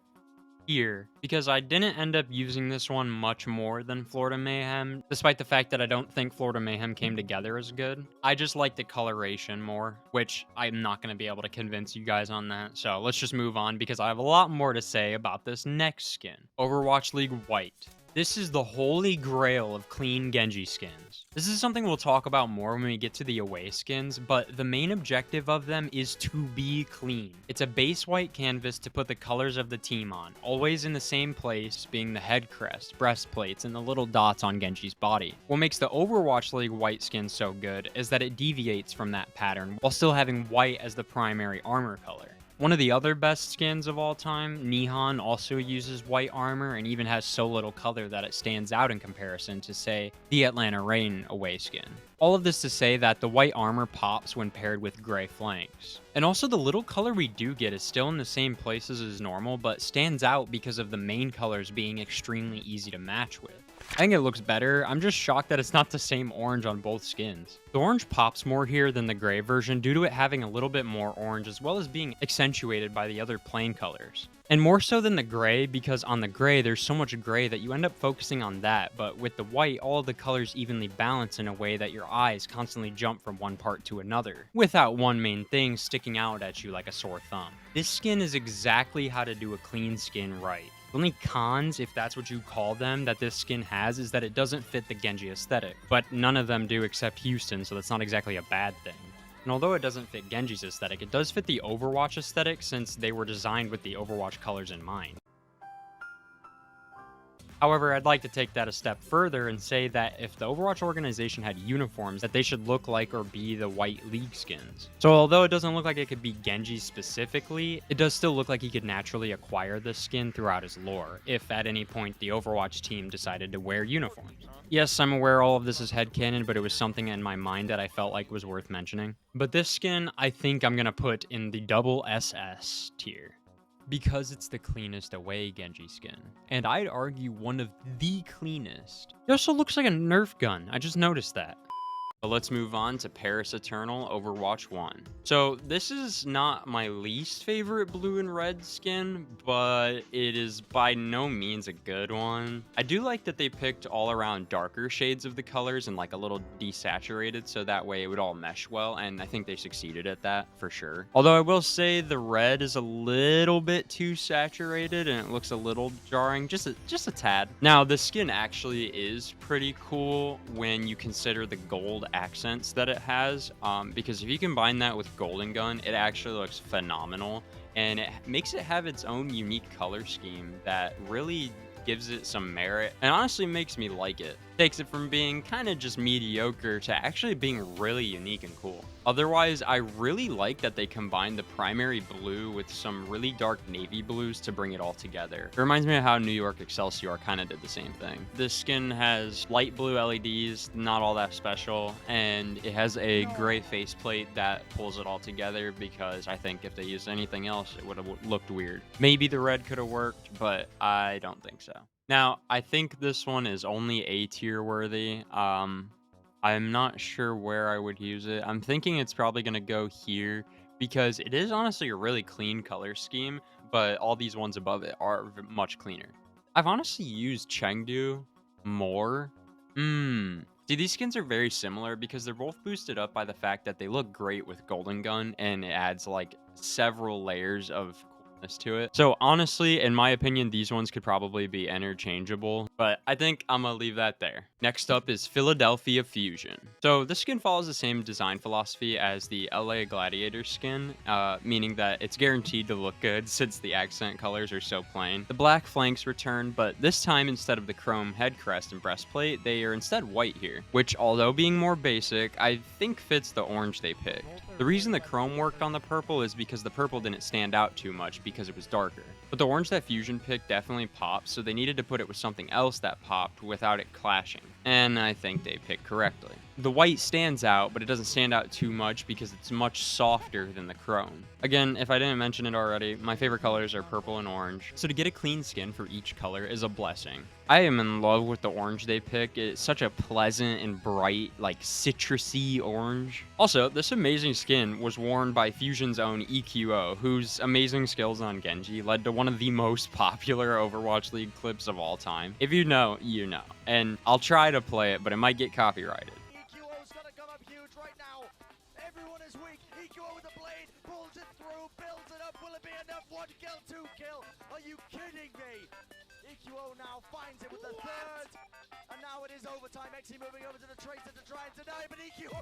here because I didn't end up using this one much more than Florida Mayhem, despite the fact that I don't think Florida Mayhem came together as good. I just like the coloration more, which I'm not going to be able to convince you guys on that. So let's just move on because I have a lot more to say about this next skin, Overwatch League White. This is the holy grail of clean Genji skins. This is something we'll talk about more when we get to the away skins, but the main objective of them is to be clean. It's a base white canvas to put the colors of the team on, always in the same place, being the head crest, breastplates, and the little dots on Genji's body. What makes the Overwatch League white skin so good is that it deviates from that pattern while still having white as the primary armor color. One of the other best skins of all time, Nihon, also uses white armor and even has so little color that it stands out in comparison to, say, the Atlanta Reign away skin. All of this to say that the white armor pops when paired with gray flanks. And also the little color we do get is still in the same places as normal, but stands out because of the main colors being extremely easy to match with. I think it looks better. I'm just shocked that it's not the same orange on both skins. The orange pops more here than the gray version due to it having a little bit more orange as well as being accentuated by the other plain colors. And more so than the gray because on the gray there's so much gray that you end up focusing on that, but with the white all of the colors evenly balance in a way that your eyes constantly jump from one part to another, without one main thing sticking out at you like a sore thumb. This skin is exactly how to do a clean skin right. The only cons, if that's what you call them, that this skin has is that it doesn't fit the Genji aesthetic, but none of them do except Houston, so that's not exactly a bad thing. And although it doesn't fit Genji's aesthetic, it does fit the Overwatch aesthetic since they were designed with the Overwatch colors in mind. However, I'd like to take that a step further and say that if the Overwatch organization had uniforms, that they should look like or be the white league skins. So although it doesn't look like it could be Genji specifically, it does still look like he could naturally acquire this skin throughout his lore, if at any point the Overwatch team decided to wear uniforms. Yes, I'm aware all of this is headcanon, but it was something in my mind that I felt like was worth mentioning. But this skin, I think I'm gonna put in the double SS tier, because it's the cleanest away Genji skin, and I'd argue one of the cleanest. It also looks like a Nerf gun, I just noticed that. But let's move on to Paris Eternal Overwatch 1. So this is not my least favorite blue and red skin, but it is by no means a good one. I do like that they picked all around darker shades of the colors and like a little desaturated so that way it would all mesh well, and I think they succeeded at that for sure. Although I will say the red is a little bit too saturated and it looks a little jarring, just a tad. Now the skin actually is pretty cool when you consider the gold accents that it has, because if you combine that with Golden Gun, it actually looks phenomenal, and it makes it have its own unique color scheme that really gives it some merit and honestly makes me like it. Takes it from being kind of just mediocre to actually being really unique and cool. Otherwise, I really like that they combined the primary blue with some really dark navy blues to bring it all together. It reminds me of how New York Excelsior kind of did the same thing. This skin has light blue LEDs, not all that special, and it has a gray faceplate that pulls it all together because I think if they used anything else, it would have looked weird. Maybe the red could have worked, but I don't think so. Now, I think this one is only A tier worthy. I'm not sure where I would use it. I'm thinking it's probably going to go here because it is honestly a really clean color scheme, but all these ones above it are much cleaner. I've honestly used Chengdu more. See, these skins are very similar because they're both boosted up by the fact that they look great with Golden Gun and it adds like several layers of to it. So honestly, in my opinion, these ones could probably be interchangeable, but I think I'm gonna leave that there. Next up is Philadelphia Fusion. So this skin follows the same design philosophy as the LA Gladiators skin, meaning that it's guaranteed to look good since the accent colors are so plain. The black flanks return, but this time instead of the chrome head crest and breastplate, they are instead white here, which although being more basic, I think fits the orange they picked. The reason the chrome worked on the purple is because the purple didn't stand out too much because it was darker. But the orange that Fusion picked definitely pops, so they needed to put it with something else that popped without it clashing. and I think they picked correctly. The white stands out, but it doesn't stand out too much because it's much softer than the chrome. Again, if I didn't mention it already, my favorite colors are purple and orange, so to get a clean skin for each color is a blessing. I am in love with the orange they pick. It's such a pleasant and bright, like citrusy orange. Also, this amazing skin was worn by Fusion's own EQO, whose amazing skills on Genji led to one of the most popular Overwatch League clips of all time. If you know, you know. And I'll try to play it, but it might get copyrighted. EQO's gonna come up huge right now. Everyone is weak. EQO with the blade pulls it through, builds it up. Will it be enough? 1 kill, 2 kill. Are you kidding me? EQO now finds it with the third. And now it is overtime. XE moving over to the tracer to try and deny, but EQO.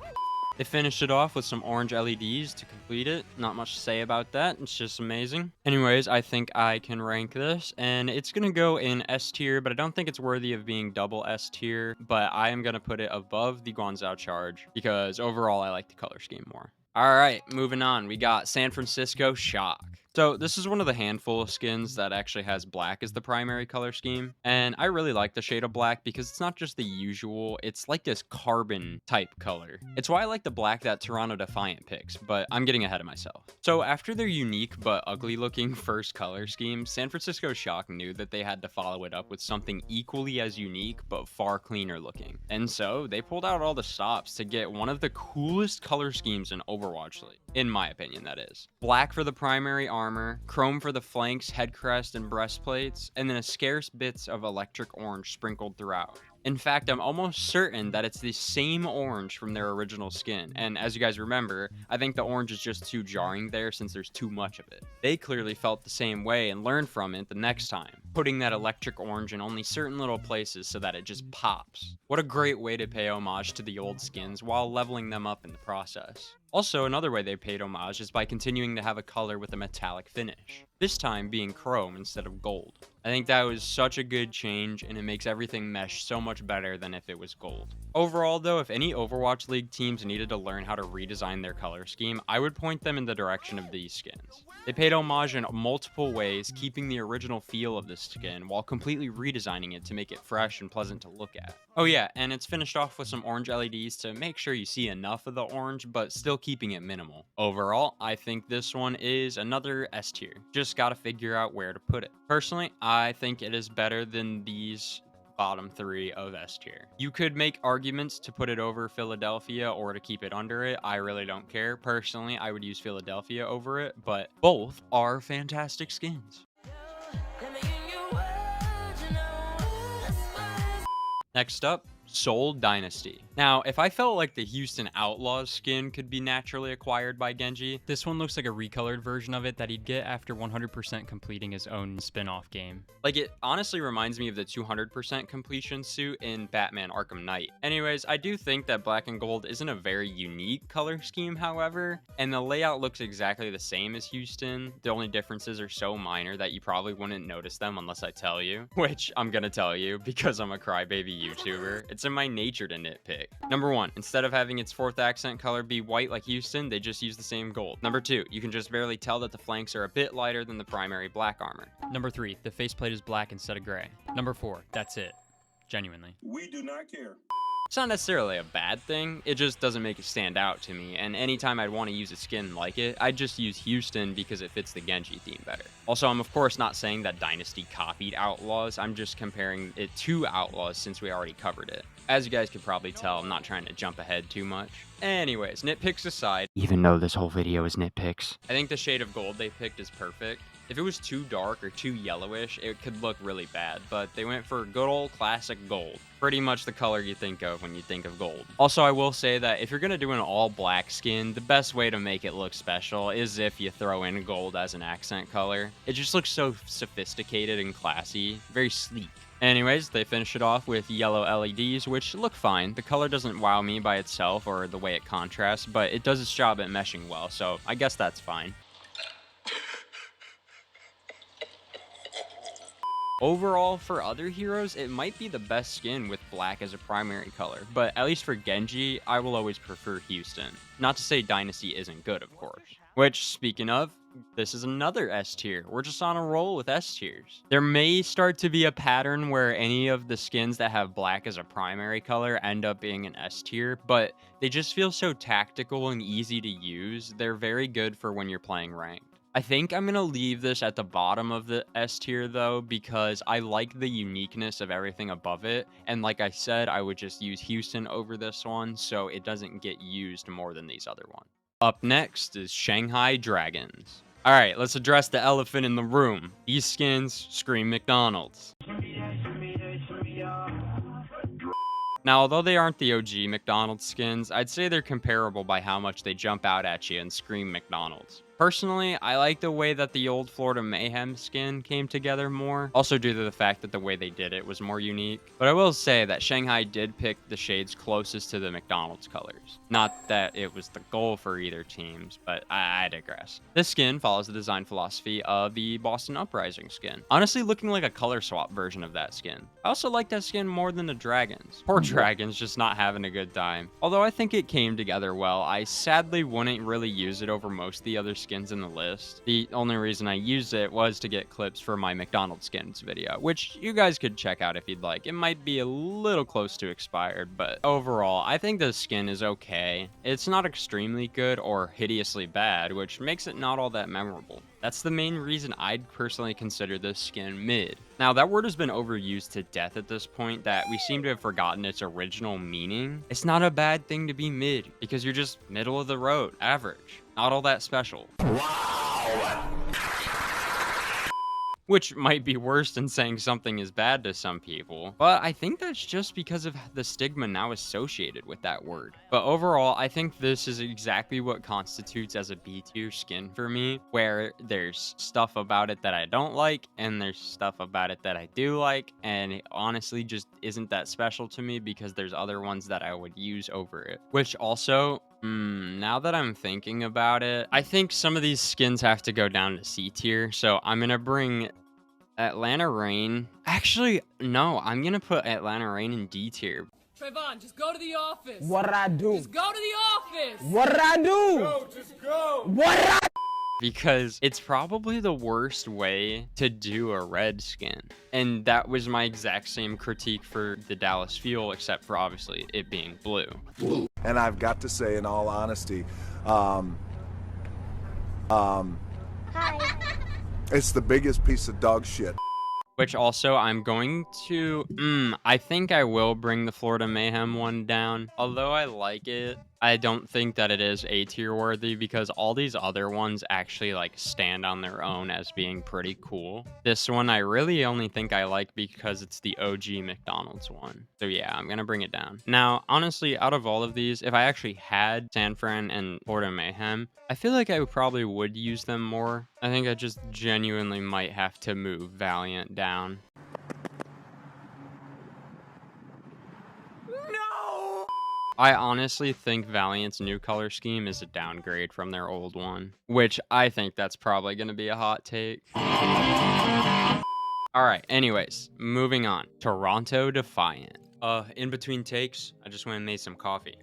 They finished it off with some orange LEDs to complete it. Not much to say about that. It's just amazing. Anyways, I think I can rank this, and it's going to go in S tier, but I don't think it's worthy of being double S tier, but I am going to put it above the Guangzhou Charge because overall I like the color scheme more. All right, moving on. We got San Francisco Shock. So this is one of the handful of skins that actually has black as the primary color scheme, and I really like the shade of black because it's not just the usual, it's like this carbon type color. It's why I like the black that Toronto Defiant picks, but I'm getting ahead of myself. So after their unique but ugly looking first color scheme, San Francisco Shock knew that they had to follow it up with something equally as unique but far cleaner looking. And so they pulled out all the stops to get one of the coolest color schemes in Overwatch League, in my opinion that is. Black for the primary armor, chrome for the flanks, head crest, and breastplates, and then a scarce bits of electric orange sprinkled throughout. In fact, I'm almost certain that it's the same orange from their original skin, and as you guys remember, I think the orange is just too jarring there since there's too much of it. They clearly felt the same way and learned from it the next time, putting that electric orange in only certain little places so that it just pops. What a great way to pay homage to the old skins while leveling them up in the process. Also, another way they paid homage is by continuing to have a color with a metallic finish, this time being chrome instead of gold. I think that was such a good change, and it makes everything mesh so much better than if it was gold. Overall though, if any Overwatch League teams needed to learn how to redesign their color scheme, I would point them in the direction of these skins. They paid homage in multiple ways, keeping the original feel of the skin while completely redesigning it to make it fresh and pleasant to look at. Oh yeah, and it's finished off with some orange LEDs to make sure you see enough of the orange, but still keeping it minimal. Overall, I think this one is another S tier. Just gotta figure out where to put it. Personally, I think it is better than these bottom 3 of S tier. You could make arguments to put it over Philadelphia or to keep it under it. I really don't care. Personally, I would use Philadelphia over it, but both are fantastic skins. Next up, Seoul Dynasty. Now, if I felt like the Houston Outlaws skin could be naturally acquired by Genji, this one looks like a recolored version of it that he'd get after 100% completing his own spin-off game. Like, it honestly reminds me of the 200% completion suit in Batman Arkham Knight. Anyways, I do think that black and gold isn't a very unique color scheme, however, and the layout looks exactly the same as Houston. The only differences are so minor that you probably wouldn't notice them unless I tell you, which I'm gonna tell you because I'm a crybaby YouTuber. It's in my nature to nitpick. Number 1, instead of having its 4th accent color be white like Houston, they just use the same gold. Number 2, you can just barely tell that the flanks are a bit lighter than the primary black armor. Number 3, the faceplate is black instead of gray. Number 4, that's it. Genuinely. We do not care. It's not necessarily a bad thing, it just doesn't make it stand out to me, and anytime I'd want to use a skin like it, I'd just use Houston because it fits the Genji theme better. Also, I'm of course not saying that Dynasty copied Outlaws, I'm just comparing it to Outlaws since we already covered it. As you guys could probably tell, I'm not trying to jump ahead too much. Anyways, nitpicks aside, even though this whole video is nitpicks, I think the shade of gold they picked is perfect. If it was too dark or too yellowish, it could look really bad, but they went for good old classic gold. Pretty much the color you think of when you think of gold. Also, I will say that if you're gonna do an all black skin, the best way to make it look special is if you throw in gold as an accent color. It just looks so sophisticated and classy, very sleek. Anyways, they finished it off with yellow LEDs, which look fine. The color doesn't wow me by itself or the way it contrasts, but it does its job at meshing well, so I guess that's fine. Overall, for other heroes, it might be the best skin with black as a primary color, but at least for Genji, I will always prefer Houston. Not to say Dynasty isn't good, of course. Which, speaking of, this is another S tier. We're just on a roll with S tiers. There may start to be a pattern where any of the skins that have black as a primary color end up being an S tier, but they just feel so tactical and easy to use. They're very good for when you're playing ranked. I think I'm going to leave this at the bottom of the S tier though, because I like the uniqueness of everything above it. And like I said, I would just use Houston over this one, so it doesn't get used more than these other ones. Up next is Shanghai Dragons. Alright, let's address the elephant in the room. These skins scream McDonald's. Now, although they aren't the OG McDonald's skins, I'd say they're comparable by how much they jump out at you and scream McDonald's. Personally, I like the way that the old Florida Mayhem skin came together more, also due to the fact that the way they did it was more unique. But I will say that Shanghai did pick the shades closest to the McDonald's colors. Not that it was the goal for either teams, but I digress. This skin follows the design philosophy of the Boston Uprising skin, honestly looking like a color swap version of that skin. I also like that skin more than the Dragons. Poor Dragons just not having a good time. Although I think it came together well, I sadly wouldn't really use it over most of the other skins in the list. The only reason I used it was to get clips for my McDonald's skins video, which you guys could check out if you'd like. It might be a little close to expired, but overall, I think the skin is okay. It's not extremely good or hideously bad, which makes it not all that memorable. That's the main reason I'd personally consider this skin mid. Now, that word has been overused to death at this point that we seem to have forgotten its original meaning. It's not a bad thing to be mid, because you're just middle of the road, average. Not all that special. Wow! Which might be worse than saying something is bad to some people. But I think that's just because of the stigma now associated with that word. But overall, I think this is exactly what constitutes as a B tier skin for me, where there's stuff about it that I don't like, and there's stuff about it that I do like, and it honestly just isn't that special to me because there's other ones that I would use over it. Which also, now that I'm thinking about it, I think some of these skins have to go down to C tier, so I'm gonna bring Atlanta Rain. Actually, no, I'm gonna put Atlanta Rain in D tier. Trayvon, just go to the office. What'd I do? Just go to the office. What'd I do? Go, just go. What'd I Because it's probably the worst way to do a red skin. And that was my exact same critique for the Dallas Fuel, except for obviously it being blue. And I've got to say, in all honesty, it's the biggest piece of dog shit. Which also, I'm going to, I think I will bring the Florida Mayhem one down. Although I like it, I don't think that it is A tier worthy because all these other ones actually like stand on their own as being pretty cool. This one I really only think I like because it's the OG McDonald's one. So yeah, I'm gonna bring it down. Now, honestly, out of all of these, if I actually had San Fran and Florida Mayhem, I feel like I probably would use them more. I think I just genuinely might have to move Valiant down. I honestly think Valiant's new color scheme is a downgrade from their old one, which I think that's probably going to be a hot take. Alright, anyways, moving on. Toronto Defiant. In between takes, I just went and made some coffee.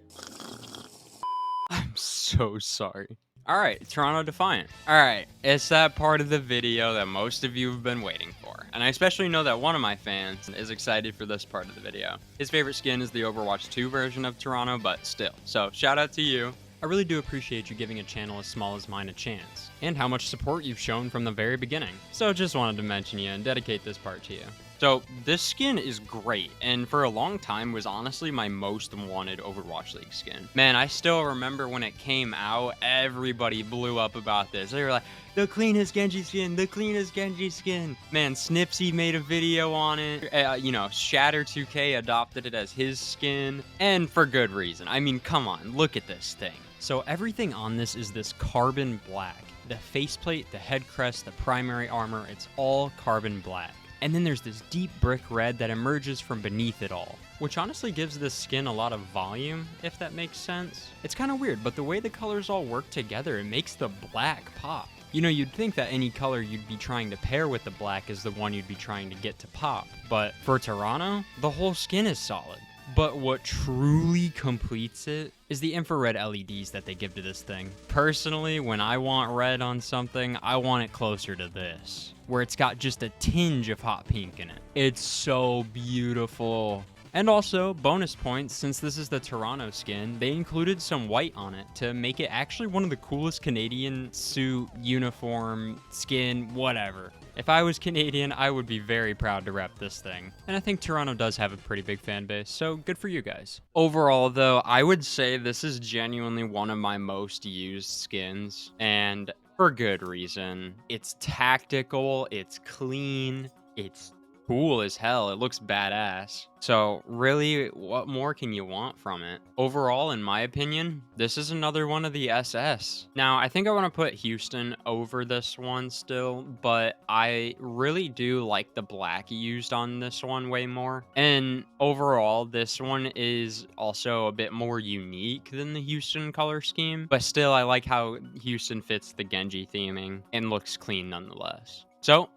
I'm so sorry. Alright, Toronto Defiant. Alright, it's that part of the video that most of you have been waiting for. And I especially know that one of my fans is excited for this part of the video. His favorite skin is the Overwatch 2 version of Toronto, but still. So, shout out to you. I really do appreciate you giving a channel as small as mine a chance, and how much support you've shown from the very beginning. So just wanted to mention you and dedicate this part to you. So, this skin is great, and for a long time was honestly my most wanted Overwatch League skin. Man, I still remember when it came out, everybody blew up about this. They were like, the cleanest Genji skin, the cleanest Genji skin. Man, Snipsy made a video on it. Shatter2K adopted it as his skin, and for good reason. I mean, come on, look at this thing. So everything on this is this carbon black. The faceplate, the head crest, the primary armor, it's all carbon black. And then there's this deep brick red that emerges from beneath it all, which honestly gives this skin a lot of volume, if that makes sense. It's kind of weird, but the way the colors all work together, it makes the black pop. You know, you'd think that any color you'd be trying to pair with the black is the one you'd be trying to get to pop, but for Toronto, the whole skin is solid. But what truly completes it is the infrared LEDs that they give to this thing. Personally, when I want red on something, I want it closer to this, where it's got just a tinge of hot pink in it. It's so beautiful. And also, bonus points, since this is the Toronto skin, they included some white on it to make it actually one of the coolest Canadian suit, uniform, skin, whatever. If I was Canadian, I would be very proud to rep this thing. And I think Toronto does have a pretty big fan base, so good for you guys. Overall, though, I would say this is genuinely one of my most used skins, and for good reason. It's tactical, it's clean, it's cool as hell. It looks badass. So really, what more can you want from it? Overall, in my opinion, this is another one of the SS. Now, I think I want to put Houston over this one still, but I really do like the black used on this one way more. And overall, this one is also a bit more unique than the Houston color scheme, but still, I like how Houston fits the Genji theming and looks clean nonetheless. So,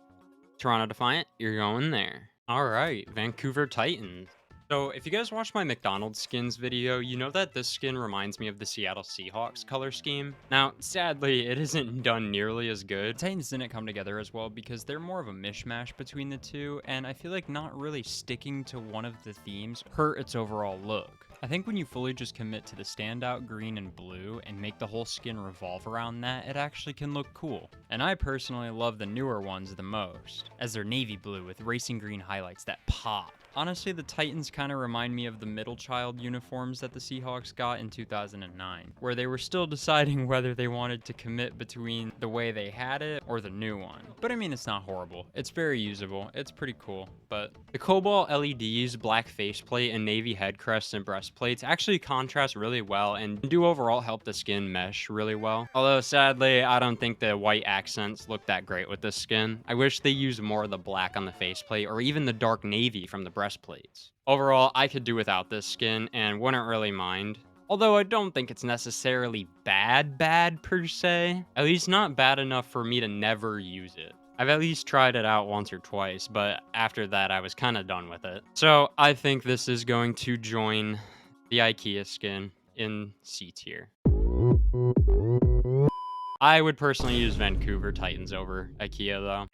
Toronto Defiant, you're going there. All right, Vancouver Titans. So if you guys watched my McDonald's skins video, you know that this skin reminds me of the Seattle Seahawks color scheme. Now, sadly, it isn't done nearly as good. Titans didn't come together as well because they're more of a mishmash between the two, and I feel like not really sticking to one of the themes hurt its overall look. I think when you fully just commit to the standout green and blue and make the whole skin revolve around that, it actually can look cool. And I personally love the newer ones the most, as they're navy blue with racing green highlights that pop. Honestly, the Titans kind of remind me of the middle child uniforms that the Seahawks got in 2009, where they were still deciding whether they wanted to commit between the way they had it or the new one. But I mean, it's not horrible. It's very usable. It's pretty cool. But the cobalt LEDs, black faceplate, and navy head crests and breastplates actually contrast really well and do overall help the skin mesh really well. Although sadly, I don't think the white accents look that great with this skin. I wish they used more of the black on the faceplate or even the dark navy from the breastplates. Overall, I could do without this skin and wouldn't really mind. Although I don't think it's necessarily bad per se. At least not bad enough for me to never use it. I've at least tried it out once or twice, but after that I was kind of done with it. So I think this is going to join the IKEA skin in C tier. I would personally use Vancouver Titans over IKEA though.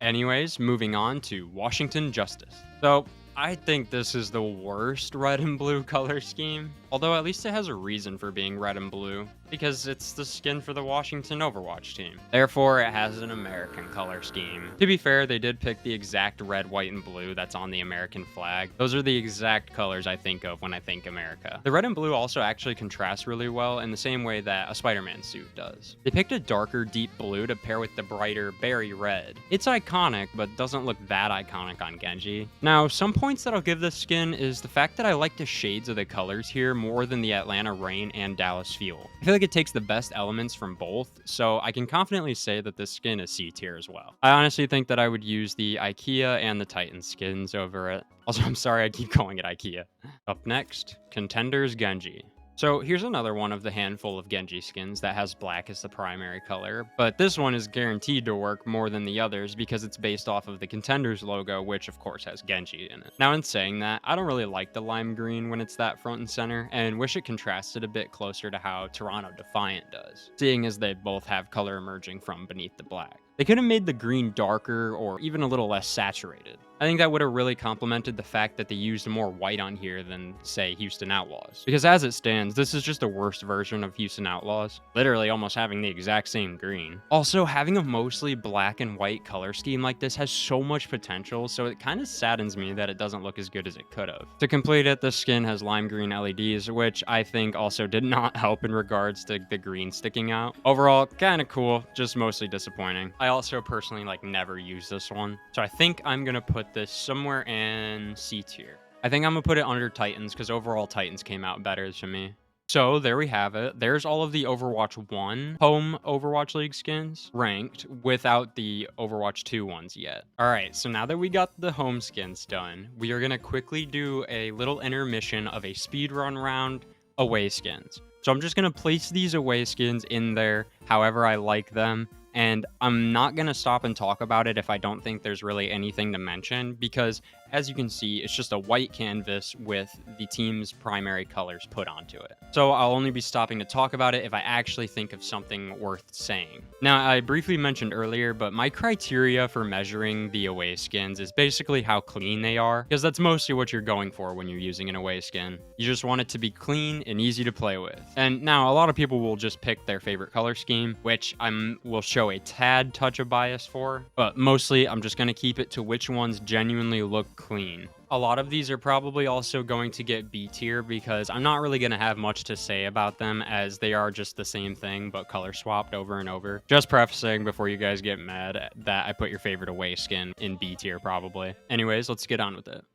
Anyways, moving on to Washington Justice. So, I think this is the worst red and blue color scheme, although at least it has a reason for being red and blue, because it's the skin for the Washington Overwatch team. Therefore, it has an American color scheme. To be fair, they did pick the exact red, white, and blue that's on the American flag. Those are the exact colors I think of when I think America. The red and blue also actually contrast really well in the same way that a Spider-Man suit does. They picked a darker, deep blue to pair with the brighter berry red. It's iconic, but doesn't look that iconic on Genji. Now, some points that I'll give this skin is the fact that I like the shades of the colors here more than the Atlanta Rain and Dallas Fuel. I feel like it takes the best elements from both, so I can confidently say that this skin is C tier as well. I honestly think that I would use the IKEA and the Titan skins over it. Also, I'm sorry I keep calling it IKEA. Up next, Contenders Genji. So here's another one of the handful of Genji skins that has black as the primary color, but this one is guaranteed to work more than the others because it's based off of the Contenders logo, which of course has Genji in it. Now in saying that, I don't really like the lime green when it's that front and center, and wish it contrasted a bit closer to how Toronto Defiant does, seeing as they both have color emerging from beneath the black. They could have made the green darker or even a little less saturated. I think that would have really complemented the fact that they used more white on here than, say, Houston Outlaws. Because as it stands, this is just a worse version of Houston Outlaws, literally almost having the exact same green. Also, having a mostly black and white color scheme like this has so much potential, so it kind of saddens me that it doesn't look as good as it could have. To complete it, this skin has lime green LEDs, which I think also did not help in regards to the green sticking out. Overall, kind of cool, just mostly disappointing. I also personally never use this one, so I think I'm gonna put this somewhere in C tier. I think I'm gonna put it under Titans because overall Titans came out better to me. So there we have it. There's all of the Overwatch 1 home Overwatch League skins ranked without the Overwatch 2 ones yet. All right, so now that we got the home skins done, we are going to quickly do a little intermission of a speedrun round away skins. So I'm just going to place these away skins in there however I like them. And I'm not going to stop and talk about it if I don't think there's really anything to mention, because as you can see, it's just a white canvas with the team's primary colors put onto it. So I'll only be stopping to talk about it if I actually think of something worth saying. Now, I briefly mentioned earlier, but my criteria for measuring the away skins is basically how clean they are, because that's mostly what you're going for when you're using an away skin. You just want it to be clean and easy to play with. And now a lot of people will just pick their favorite color scheme, which will show a tad touch of bias for, but mostly I'm just going to keep it to which ones genuinely look clean. A lot of these are probably also going to get B tier because I'm not really going to have much to say about them, as they are just the same thing but color swapped over and over. Just prefacing before you guys get mad that I put your favorite away skin in B tier probably. Anyways, let's get on with it.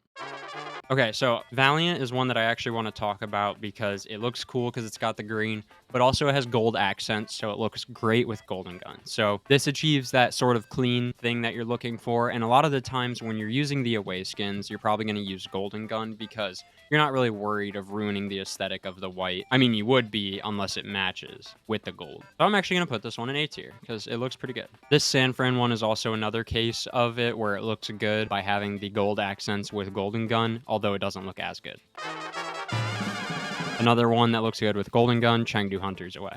Okay, so Valiant is one that I actually want to talk about because it looks cool because it's got the green, but also it has gold accents, so it looks great with golden gun. So this achieves that sort of clean thing that you're looking for, and a lot of the times when you're using the away skins, you're probably going to use golden gun because you're not really worried of ruining the aesthetic of the white. I mean, you would be unless it matches with the gold. So I'm actually going to put this one in A tier because it looks pretty good. This San Fran one is also another case of it where it looks good by having the gold accents with golden gun, although it doesn't look as good. Another one that looks good with golden gun, Chengdu Hunters away.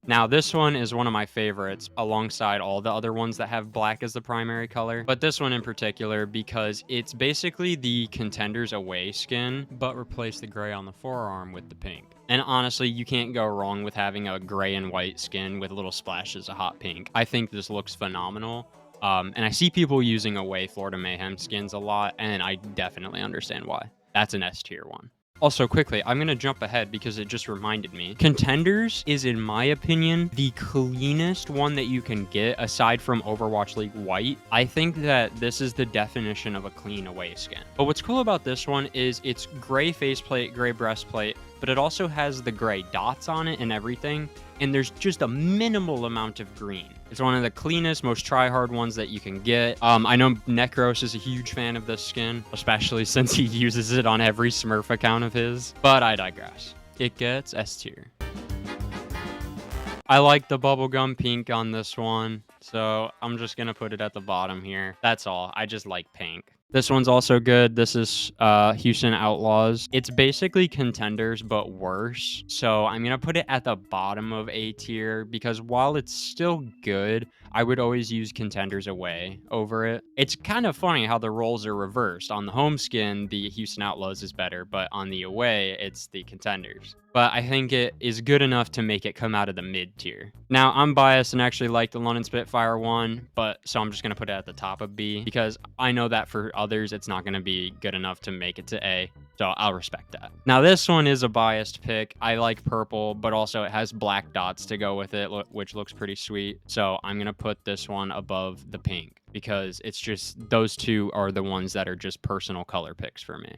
Now, this one is one of my favorites alongside all the other ones that have black as the primary color, but this one in particular because it's basically the Contenders away skin, but replace the gray on the forearm with the pink. And honestly, you can't go wrong with having a gray and white skin with little splashes of hot pink. I think this looks phenomenal. And I see people using away Florida Mayhem skins a lot, and I definitely understand why. That's an S tier one. Also, quickly, I'm going to jump ahead because it just reminded me. Contenders is, in my opinion, the cleanest one that you can get aside from Overwatch League White. I think that this is the definition of a clean away skin. But what's cool about this one is it's gray faceplate, gray breastplate, but it also has the gray dots on it and everything. And there's just a minimal amount of green. It's one of the cleanest, most try-hard ones that you can get. I know Necros is a huge fan of this skin, especially since he uses it on every Smurf account of his. But I digress. It gets S tier. I like the bubblegum pink on this one, so I'm just going to put it at the bottom here. That's all. I just like pink. This one's also good. This is Houston Outlaws. It's basically Contenders, but worse. So I'm going to put it at the bottom of A tier because while it's still good, I would always use Contenders away over it. It's kind of funny how the roles are reversed. On the home skin, the Houston Outlaws is better, but on the away, it's the Contenders. But I think it is good enough to make it come out of the mid tier. Now, I'm biased and actually like the London Spitfire one, so I'm just going to put it at the top of B because I know that for others, it's not going to be good enough to make it to A. So I'll respect that. Now, this one is a biased pick. I like purple, but also it has black dots to go with it, which looks pretty sweet. So I'm going to put this one above the pink because it's just those two are the ones that are just personal color picks for me.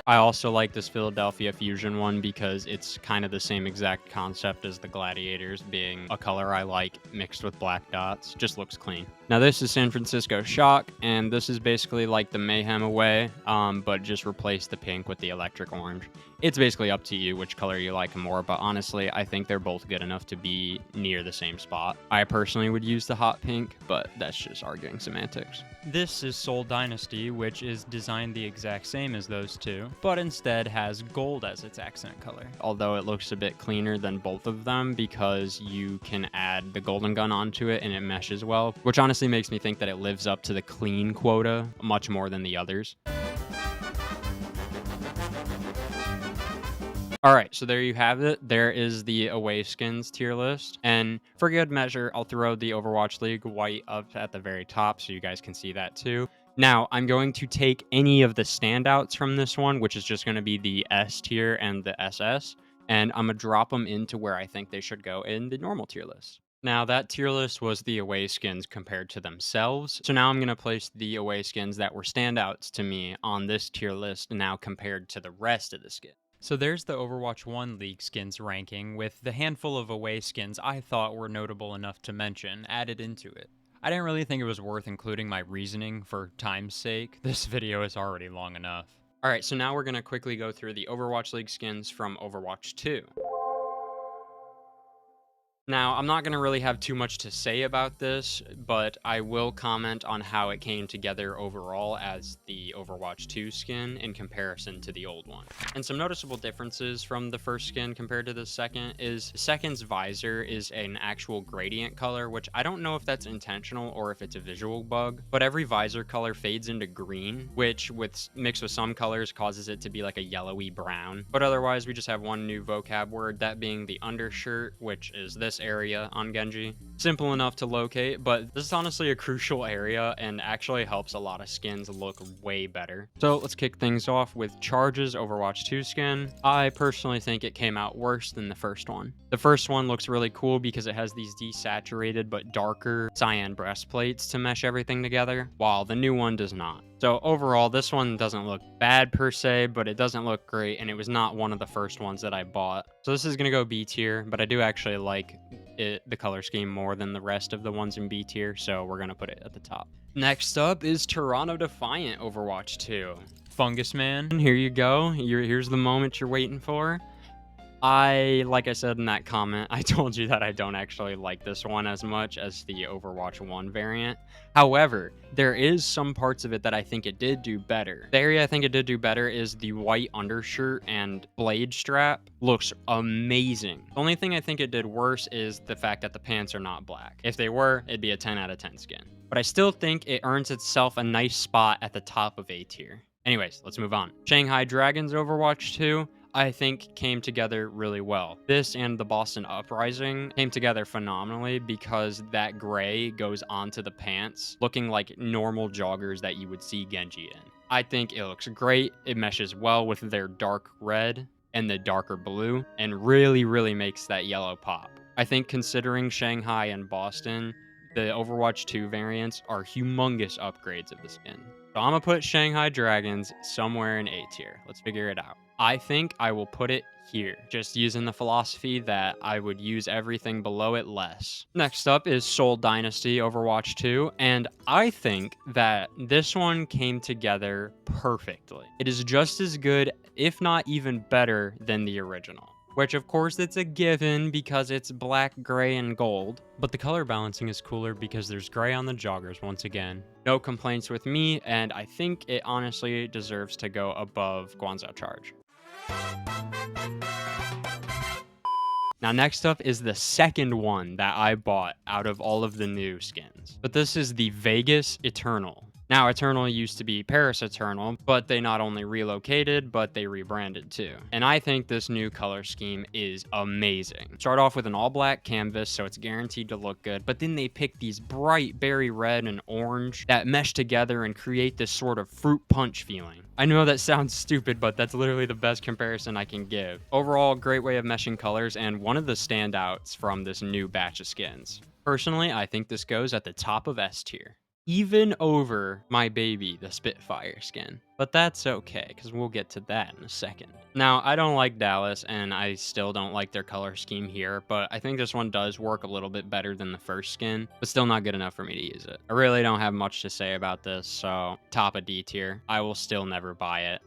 I also like this Philadelphia Fusion one because it's kind of the same exact concept as the Gladiators, being a color I like mixed with black dots. Just looks clean. Now this is San Fransisco Shock, and this is basically like the Mayhem away, but just replace the pink with the electric orange. It's basically up to you which color you like more, but honestly, I think they're both good enough to be near the same spot. I personally would use the hot pink, but that's just arguing semantics. This is Seoul Dynasty, which is designed the exact same as those two, but instead has gold as its accent color. Although it looks a bit cleaner than both of them because you can add the golden gun onto it and it meshes well, which honestly makes me think that it lives up to the clean quota much more than the others. All right, so there you have it. There is the away skins tier list. And for good measure, I'll throw the Overwatch League white up at the very top so you guys can see that too. Now, I'm going to take any of the standouts from this one, which is just going to be the S tier and the SS, and I'm going to drop them into where I think they should go in the normal tier list. Now that tier list was the away skins compared to themselves. So now I'm going to place the away skins that were standouts to me on this tier list now compared to the rest of the skins. So there's the Overwatch 1 League skins ranking with the handful of away skins I thought were notable enough to mention added into it. I didn't really think it was worth including my reasoning for time's sake. This video is already long enough. Alright, so now we're going to quickly go through the Overwatch League skins from Overwatch 2. Now, I'm not going to really have too much to say about this, but I will comment on how it came together overall as the Overwatch 2 skin in comparison to the old one. And some noticeable differences from the first skin compared to the second is the second's visor is an actual gradient color, which I don't know if that's intentional or if it's a visual bug, but every visor color fades into green, which mixed with some colors causes it to be like a yellowy brown. But otherwise, we just have one new vocab word, that being the undershirt, which is this area on Genji. Simple enough to locate, but this is honestly a crucial area and actually helps a lot of skins look way better. So let's kick things off with Charge's Overwatch 2 skin. I personally think it came out worse than the first one. The first one looks really cool because it has these desaturated but darker cyan breastplates to mesh everything together, while the new one does not. So overall, this one doesn't look bad per se, but it doesn't look great, and it was not one of the first ones that I bought. So this is going to go B tier, but I do actually like the color scheme more than the rest of the ones in B tier, so we're going to put it at the top. Next up is Toronto Defiant Overwatch 2. Fungus Man. Here you go. Here's the moment you're waiting for. Like I said in that comment, I told you that I don't actually like this one as much as the Overwatch 1 variant. However, there is some parts of it that I think it did do better. The area I think it did do better is the white undershirt and blade strap. Looks amazing. The only thing I think it did worse is the fact that the pants are not black. If they were, it'd be a 10 out of 10 skin. But I still think it earns itself a nice spot at the top of A tier. Anyways, let's move on. Shanghai Dragons Overwatch 2. I think came together really well. This and the Boston Uprising came together phenomenally because that gray goes onto the pants, looking like normal joggers that you would see Genji in. I think it looks great. It meshes well with their dark red and the darker blue, and really makes that yellow pop. I think considering Shanghai and Boston, the Overwatch 2 variants are humongous upgrades of the skin. So I'm gonna put Shanghai Dragons somewhere in A tier. Let's figure it out. I think I will put it here, just using the philosophy that I would use everything below it less. Next up is Seoul Dynasty Overwatch 2, and I think that this one came together perfectly. It is just as good, if not even better, than the original. Which of course it's a given because it's black, gray, and gold. But the color balancing is cooler because there's gray on the joggers once again. No complaints with me, and I think it honestly deserves to go above Guangzhou Charge. Now next up is the second one that I bought out of all of the new skins. But this is the Vegas Eternal. Now, Eternal used to be Paris Eternal, but they not only relocated, but they rebranded too. And I think this new color scheme is amazing. Start off with an all-black canvas, so it's guaranteed to look good, but then they pick these bright berry red and orange that mesh together and create this sort of fruit punch feeling. I know that sounds stupid, but that's literally the best comparison I can give. Overall, great way of meshing colors, and one of the standouts from this new batch of skins. Personally, I think this goes at the top of S tier. Even over my baby, the Spitfire skin. But that's okay, because we'll get to that in a second. Now, I don't like Dallas, and I still don't like their color scheme here, but I think this one does work a little bit better than the first skin, but still not good enough for me to use it. I really don't have much to say about this, so top of D tier. I will still never buy it.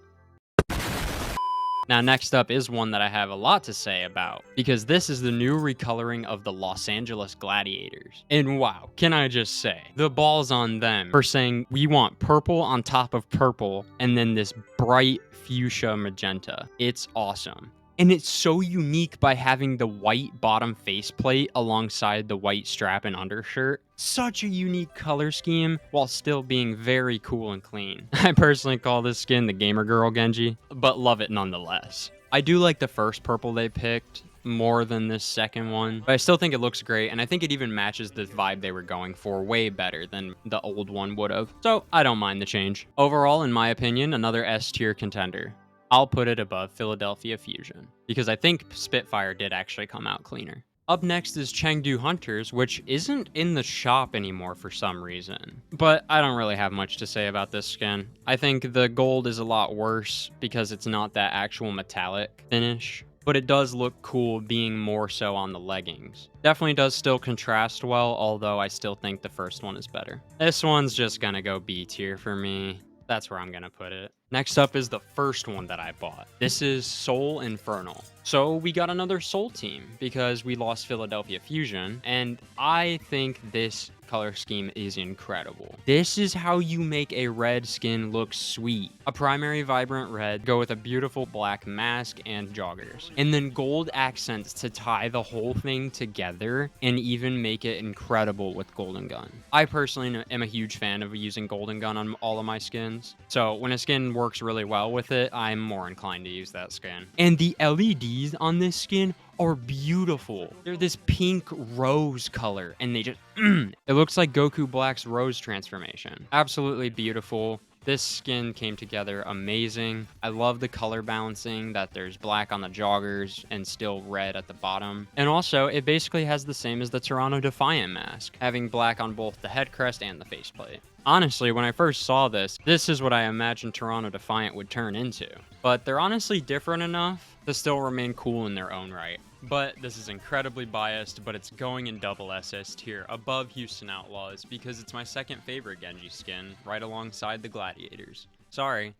Now, next up is one that I have a lot to say about, because this is the new recoloring of the Los Angeles Gladiators. And wow, can I just say, the balls on them for saying we want purple on top of purple and then this bright fuchsia magenta. It's awesome. And it's so unique by having the white bottom faceplate alongside the white strap and undershirt. Such a unique color scheme while still being very cool and clean. I personally call this skin the Gamer Girl Genji, but love it nonetheless. I do like the first purple they picked more than this second one, but I still think it looks great, and I think it even matches the vibe they were going for way better than the old one would have. So I don't mind the change. Overall, in my opinion, another S tier contender. I'll put it above Philadelphia Fusion, because I think Spitfire did actually come out cleaner. Up next is Chengdu Hunters, which isn't in the shop anymore for some reason. But I don't really have much to say about this skin. I think the gold is a lot worse because it's not that actual metallic finish, but it does look cool being more so on the leggings. Definitely does still contrast well, although I still think the first one is better. This one's just gonna go B tier for me. That's where I'm gonna put it. Next up is the first one that I bought. This is Seoul Infernal. So we got another Seoul team because we lost Philadelphia Fusion, and I think this color scheme is incredible. This is how you make a red skin look sweet. A primary vibrant red, go with a beautiful black mask and joggers, and then gold accents to tie the whole thing together and even make it incredible with Golden Gun. I personally am a huge fan of using Golden Gun on all of my skins, so when a skin works really well with it, I'm more inclined to use that skin. And the LEDs on this skin are beautiful. They're this pink rose color, and they just, it looks like Goku Black's rose transformation. Absolutely beautiful. This skin came together amazing. I love the color balancing, that there's black on the joggers and still red at the bottom. And also, it basically has the same as the Toronto Defiant mask, having black on both the head crest and the faceplate. Honestly, when I first saw this is what I imagined Toronto Defiant would turn into. But they're honestly different enough to still remain cool in their own right. But this is incredibly biased, but it's going in double SS tier above Houston Outlaws because it's my second favorite Genji skin, right alongside the Gladiators. Sorry.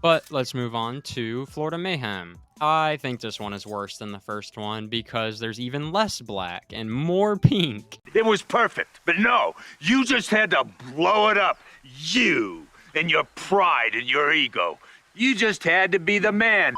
But let's move on to Florida Mayhem. I think this one is worse than the first one because there's even less black and more pink. It was perfect, but no, you just had to blow it up. You and your pride and your ego. You just had to be the man.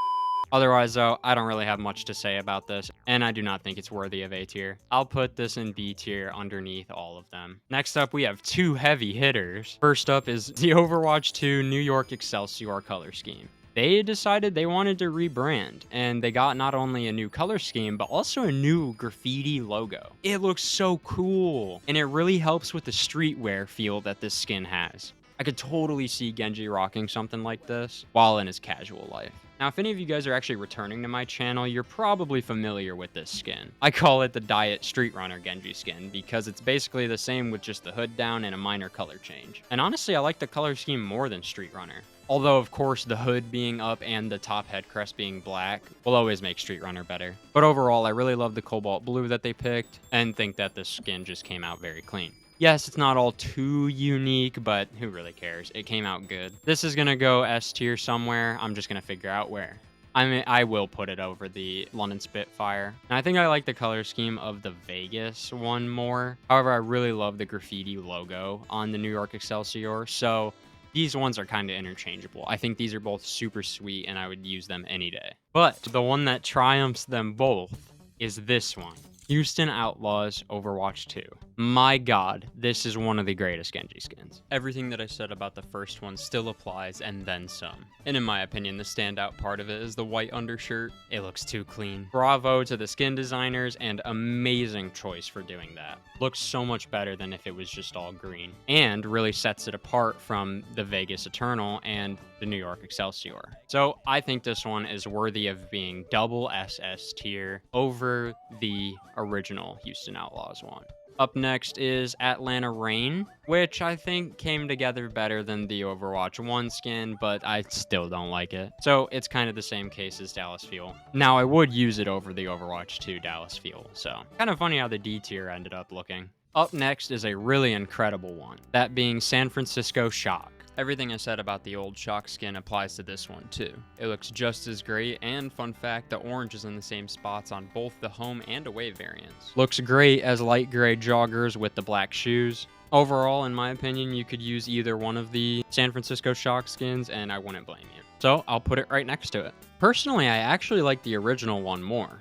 Otherwise, though, I don't really have much to say about this, and I do not think it's worthy of A tier. I'll put this in B tier underneath all of them. Next up, we have two heavy hitters. First up is the Overwatch 2 New York Excelsior color scheme. They decided they wanted to rebrand, and they got not only a new color scheme, but also a new graffiti logo. It looks so cool, and it really helps with the streetwear feel that this skin has. I could totally see Genji rocking something like this while in his casual life. Now, if any of you guys are actually returning to my channel, you're probably familiar with this skin. I call it the Diet Streetrunner Genji skin because it's basically the same with just the hood down and a minor color change. And honestly, I like the color scheme more than Streetrunner. Although, of course, the hood being up and the top head crest being black will always make Streetrunner better. But overall, I really love the cobalt blue that they picked and think that this skin just came out very clean. Yes, it's not all too unique, but who really cares? It came out good. This is gonna go S tier somewhere. I'm just gonna figure out where. I will put it over the London Spitfire. And I think I like the color scheme of the Vegas one more. However, I really love the graffiti logo on the New York Excelsior. So these ones are kind of interchangeable. I think these are both super sweet and I would use them any day. But the one that triumphs them both is this one. Houston Outlaws Overwatch 2. My god, this is one of the greatest Genji skins. Everything that I said about the first one still applies and then some. And in my opinion, the standout part of it is the white undershirt. It looks too clean. Bravo to the skin designers and amazing choice for doing that. Looks so much better than if it was just all green. And really sets it apart from the Vegas Eternal and the New York Excelsior. So I think this one is worthy of being double SS tier over the original Houston Outlaws one. Up next is Atlanta Rain, which I think came together better than the Overwatch 1 skin, but I still don't like it. So it's kind of the same case as Dallas Fuel. Now, I would use it over the Overwatch 2 Dallas Fuel, so kind of funny how the D tier ended up looking. Up next is a really incredible one, that being San Francisco Shock. Everything I said about the old Shock skin applies to this one too. It looks just as great, and fun fact, the orange is in the same spots on both the home and away variants. Looks great as light gray joggers with the black shoes. Overall, in my opinion, you could use either one of the San Francisco Shock skins and I wouldn't blame you. So I'll put it right next to it. Personally, I actually like the original one more.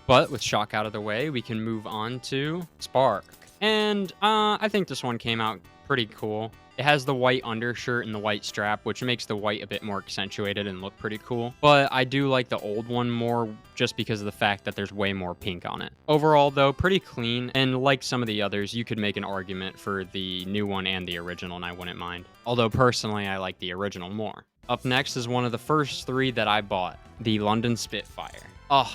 But with Shock out of the way, we can move on to Spark. And I think this one came out pretty cool. It has the white undershirt and the white strap, which makes the white a bit more accentuated and look pretty cool. But I do like the old one more just because of the fact that there's way more pink on it. Overall, though, pretty clean. And like some of the others, you could make an argument for the new one and the original, and I wouldn't mind. Although personally, I like the original more. Up next is one of the first three that I bought, the London Spitfire.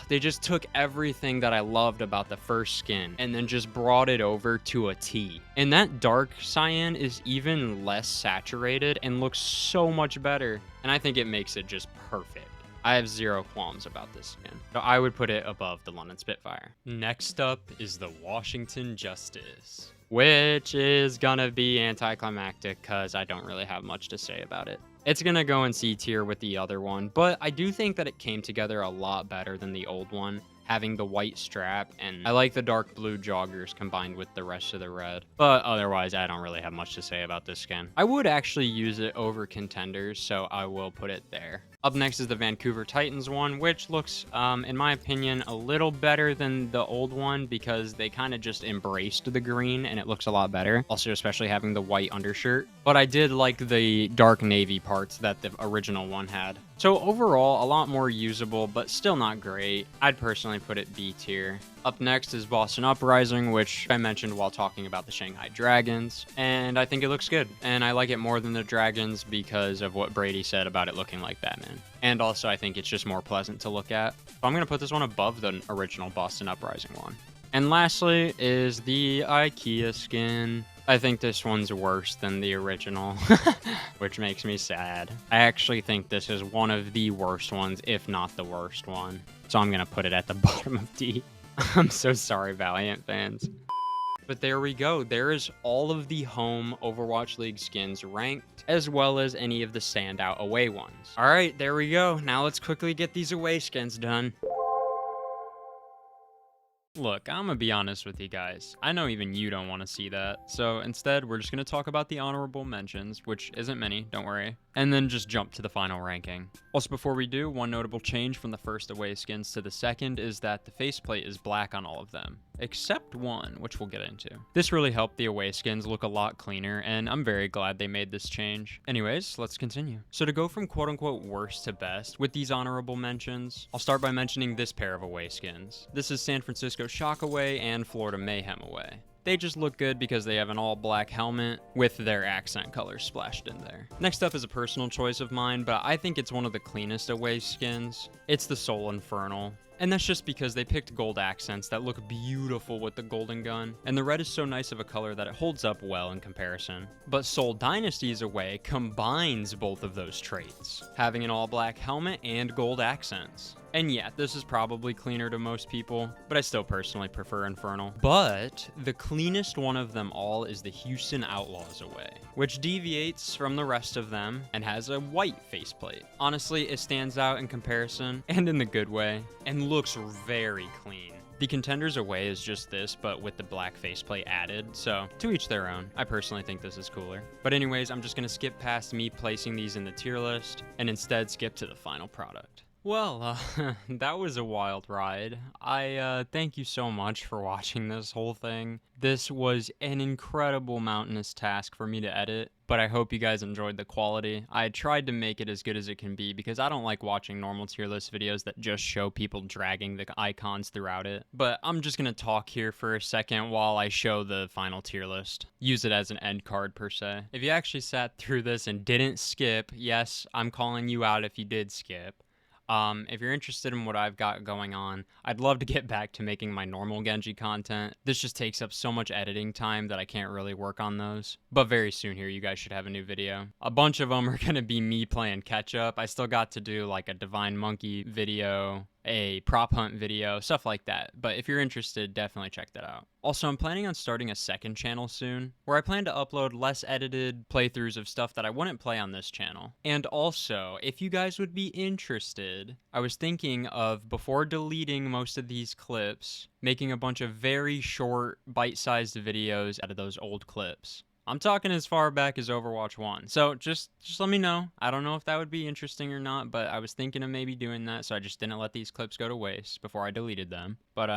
They just took everything that I loved about the first skin and then just brought it over to a T. And that dark cyan is even less saturated and looks so much better. And I think it makes it just perfect. I have zero qualms about this skin. So I would put it above the London Spitfire. Next up is the Washington Justice, which is gonna be anticlimactic because I don't really have much to say about it. It's gonna go in C tier with the other one, but I do think that it came together a lot better than the old one, having the white strap, and I like the dark blue joggers combined with the rest of the red. But otherwise, I don't really have much to say about this skin. I would actually use it over Contenders, so I will put it there. Up next is the Vancouver Titans one, which looks, in my opinion, a little better than the old one because they kind of just embraced the green and it looks a lot better. Also, especially having the white undershirt. But I did like the dark navy parts that the original one had. So overall, a lot more usable, but still not great. I'd personally put it B tier. Up next is Boston Uprising, which I mentioned while talking about the Shanghai Dragons, and I think it looks good. And I like it more than the Dragons because of what Brady said about it looking like Batman. And also, I think it's just more pleasant to look at. So I'm going to put this one above the original Boston Uprising one. And lastly is the IKEA skin. I think this one's worse than the original, which makes me sad. I actually think this is one of the worst ones, if not the worst one. So I'm going to put it at the bottom of D. I'm so sorry, Valiant fans. But there we go. There is all of the home Overwatch League skins ranked, as well as any of the standout away ones. All right, there we go. Now let's quickly get these away skins done. Look, I'm gonna be honest with you guys. I know even you don't want to see that. So instead, we're just gonna talk about the honorable mentions, which isn't many, don't worry, and then just jump to the final ranking. Also, before we do, one notable change from the first away skins to the second is that the faceplate is black on all of them, except one, which we'll get into. This really helped the away skins look a lot cleaner, and I'm very glad they made this change. Anyways, let's continue. So to go from quote-unquote worst to best with these honorable mentions, I'll start by mentioning this pair of away skins. This is San Francisco Shock away and Florida Mayhem away. They just look good because they have an all-black helmet with their accent colors splashed in there. Next up is a personal choice of mine, but I think it's one of the cleanest away skins. It's the Seoul Infernal. And that's just because they picked gold accents that look beautiful with the golden gun, and the red is so nice of a color that it holds up well in comparison. But Seoul Dynasty's away combines both of those traits, having an all-black helmet and gold accents. And yeah, this is probably cleaner to most people, but I still personally prefer Infernal. But the cleanest one of them all is the Houston Outlaws away, which deviates from the rest of them and has a white faceplate. Honestly, it stands out in comparison, and in the good way, and looks very clean. The Contenders away is just this, but with the black faceplate added, so to each their own. I personally think this is cooler. But anyways, I'm just gonna skip past me placing these in the tier list, and instead skip to the final product. Well, that was a wild ride. I thank you so much for watching this whole thing. This was an incredible mountainous task for me to edit, but I hope you guys enjoyed the quality. I tried to make it as good as it can be because I don't like watching normal tier list videos that just show people dragging the icons throughout it. But I'm just gonna talk here for a second while I show the final tier list. Use it as an end card per se. If you actually sat through this and didn't skip, yes, I'm calling you out if you did skip. If you're interested in what I've got going on, I'd love to get back to making my normal Genji content. This just takes up so much editing time that I can't really work on those. But very soon here, you guys should have a new video. A bunch of them are going to be me playing catch up. I still got to do like a Divine Monkey video, a prop hunt video, stuff like that. But if you're interested, definitely check that out. Also, I'm planning on starting a second channel soon, where I plan to upload less edited playthroughs of stuff that I wouldn't play on this channel. And also, if you guys would be interested, I was thinking of, before deleting most of these clips, making a bunch of very short, bite-sized videos out of those old clips. I'm talking as far back as Overwatch 1. So just let me know. I don't know if that would be interesting or not, but I was thinking of maybe doing that, so I just didn't let these clips go to waste before I deleted them. But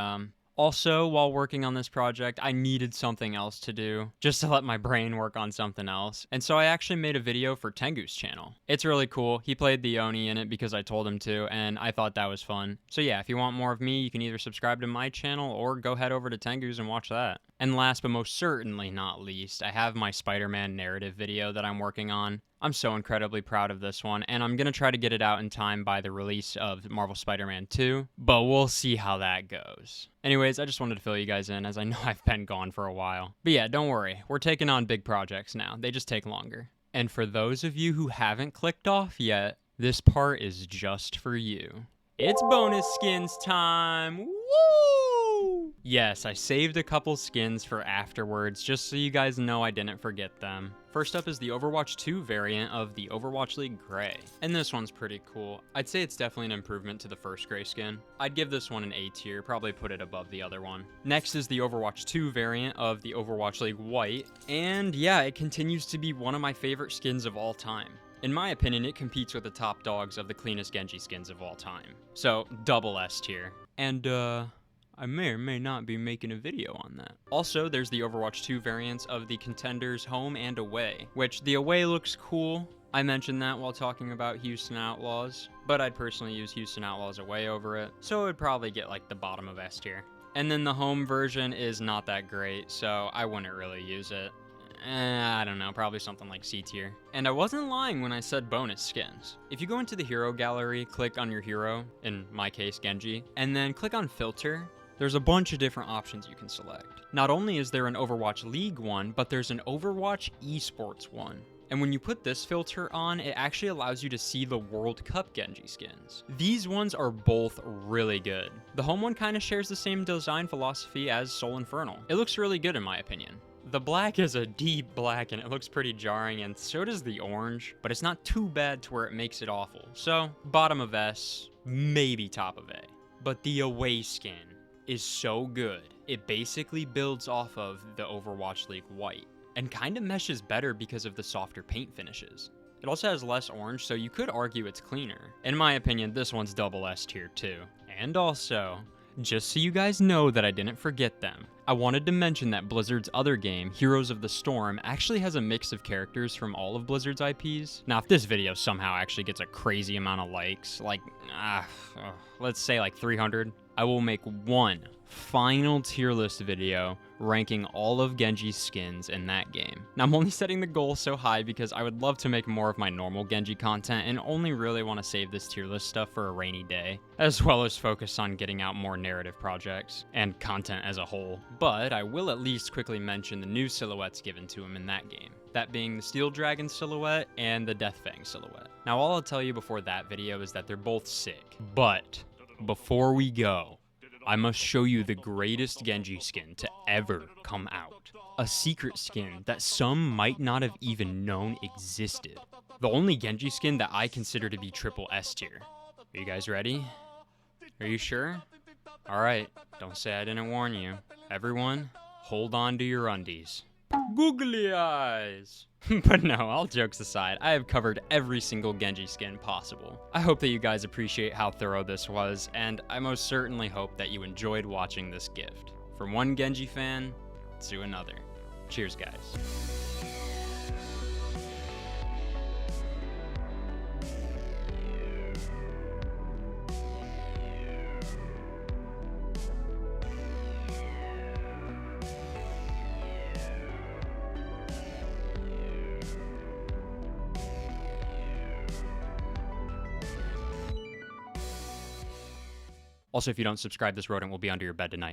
also, while working on this project, I needed something else to do, just to let my brain work on something else. And so I actually made a video for Tengu's channel. It's really cool. He played the Oni in it because I told him to, and I thought that was fun. So yeah, if you want more of me, you can either subscribe to my channel or go head over to Tengu's and watch that. And last but most certainly not least, I have my Spider-Man narrative video that I'm working on. I'm so incredibly proud of this one, and I'm going to try to get it out in time by the release of Marvel Spider-Man 2, but we'll see how that goes. Anyways, I just wanted to fill you guys in, as I know I've been gone for a while. But yeah, don't worry, we're taking on big projects now. They just take longer. And for those of you who haven't clicked off yet, this part is just for you. It's bonus skins time! Woo! Yes, I saved a couple skins for afterwards, just so you guys know I didn't forget them. First up is the Overwatch 2 variant of the Overwatch League Gray. And this one's pretty cool. I'd say it's definitely an improvement to the first Gray skin. I'd give this one an A tier, probably put it above the other one. Next is the Overwatch 2 variant of the Overwatch League White. And yeah, it continues to be one of my favorite skins of all time. In my opinion, it competes with the top dogs of the cleanest Genji skins of all time. So, double S tier. And, I may or may not be making a video on that. Also, there's the Overwatch 2 variants of the Contenders Home and Away, which the Away looks cool. I mentioned that while talking about Houston Outlaws, but I'd personally use Houston Outlaws Away over it, so it would probably get like the bottom of S tier. And then the home version is not that great, so I wouldn't really use it. I don't know, probably something like C tier. And I wasn't lying when I said bonus skins. If you go into the hero gallery, click on your hero, in my case Genji, and then click on filter, there's a bunch of different options you can select. Not only is there an Overwatch League one, but there's an Overwatch Esports one. And when you put this filter on, it actually allows you to see the World Cup Genji skins. These ones are both really good. The home one kind of shares the same design philosophy as Soul Infernal. It looks really good in my opinion. The black is a deep black and it looks pretty jarring, and so does the orange, but it's not too bad to where it makes it awful. So, bottom of S, maybe top of A. But the Away skin is so good. It basically builds off of the Overwatch League White, and kind of meshes better because of the softer paint finishes. It also has less orange, so you could argue it's cleaner. In my opinion, this one's double S tier too. And also, just so you guys know that I didn't forget them, I wanted to mention that Blizzard's other game, Heroes of the Storm, actually has a mix of characters from all of Blizzard's IPs. Now, if this video somehow actually gets a crazy amount of likes, like, let's say like 300, I will make one final tier list video ranking all of Genji's skins in that game. Now, I'm only setting the goal so high because I would love to make more of my normal Genji content and only really want to save this tier list stuff for a rainy day, as well as focus on getting out more narrative projects and content as a whole. But I will at least quickly mention the new silhouettes given to him in that game, that being the Steel Dragon silhouette and the Deathfang silhouette. Now, all I'll tell you before that video is that they're both sick, but before we go, I must show you the greatest Genji skin to ever come out. A secret skin that some might not have even known existed. The only Genji skin that I consider to be triple S tier. Are you guys ready? Are you sure? Alright, don't say I didn't warn you. Everyone, hold on to your undies. Googly eyes! But no, all jokes aside, I have covered every single Genji skin possible. I hope that you guys appreciate how thorough this was, and I most certainly hope that you enjoyed watching this gift. From one Genji fan to another. Cheers, guys. Also, if you don't subscribe, this rodent will be under your bed tonight.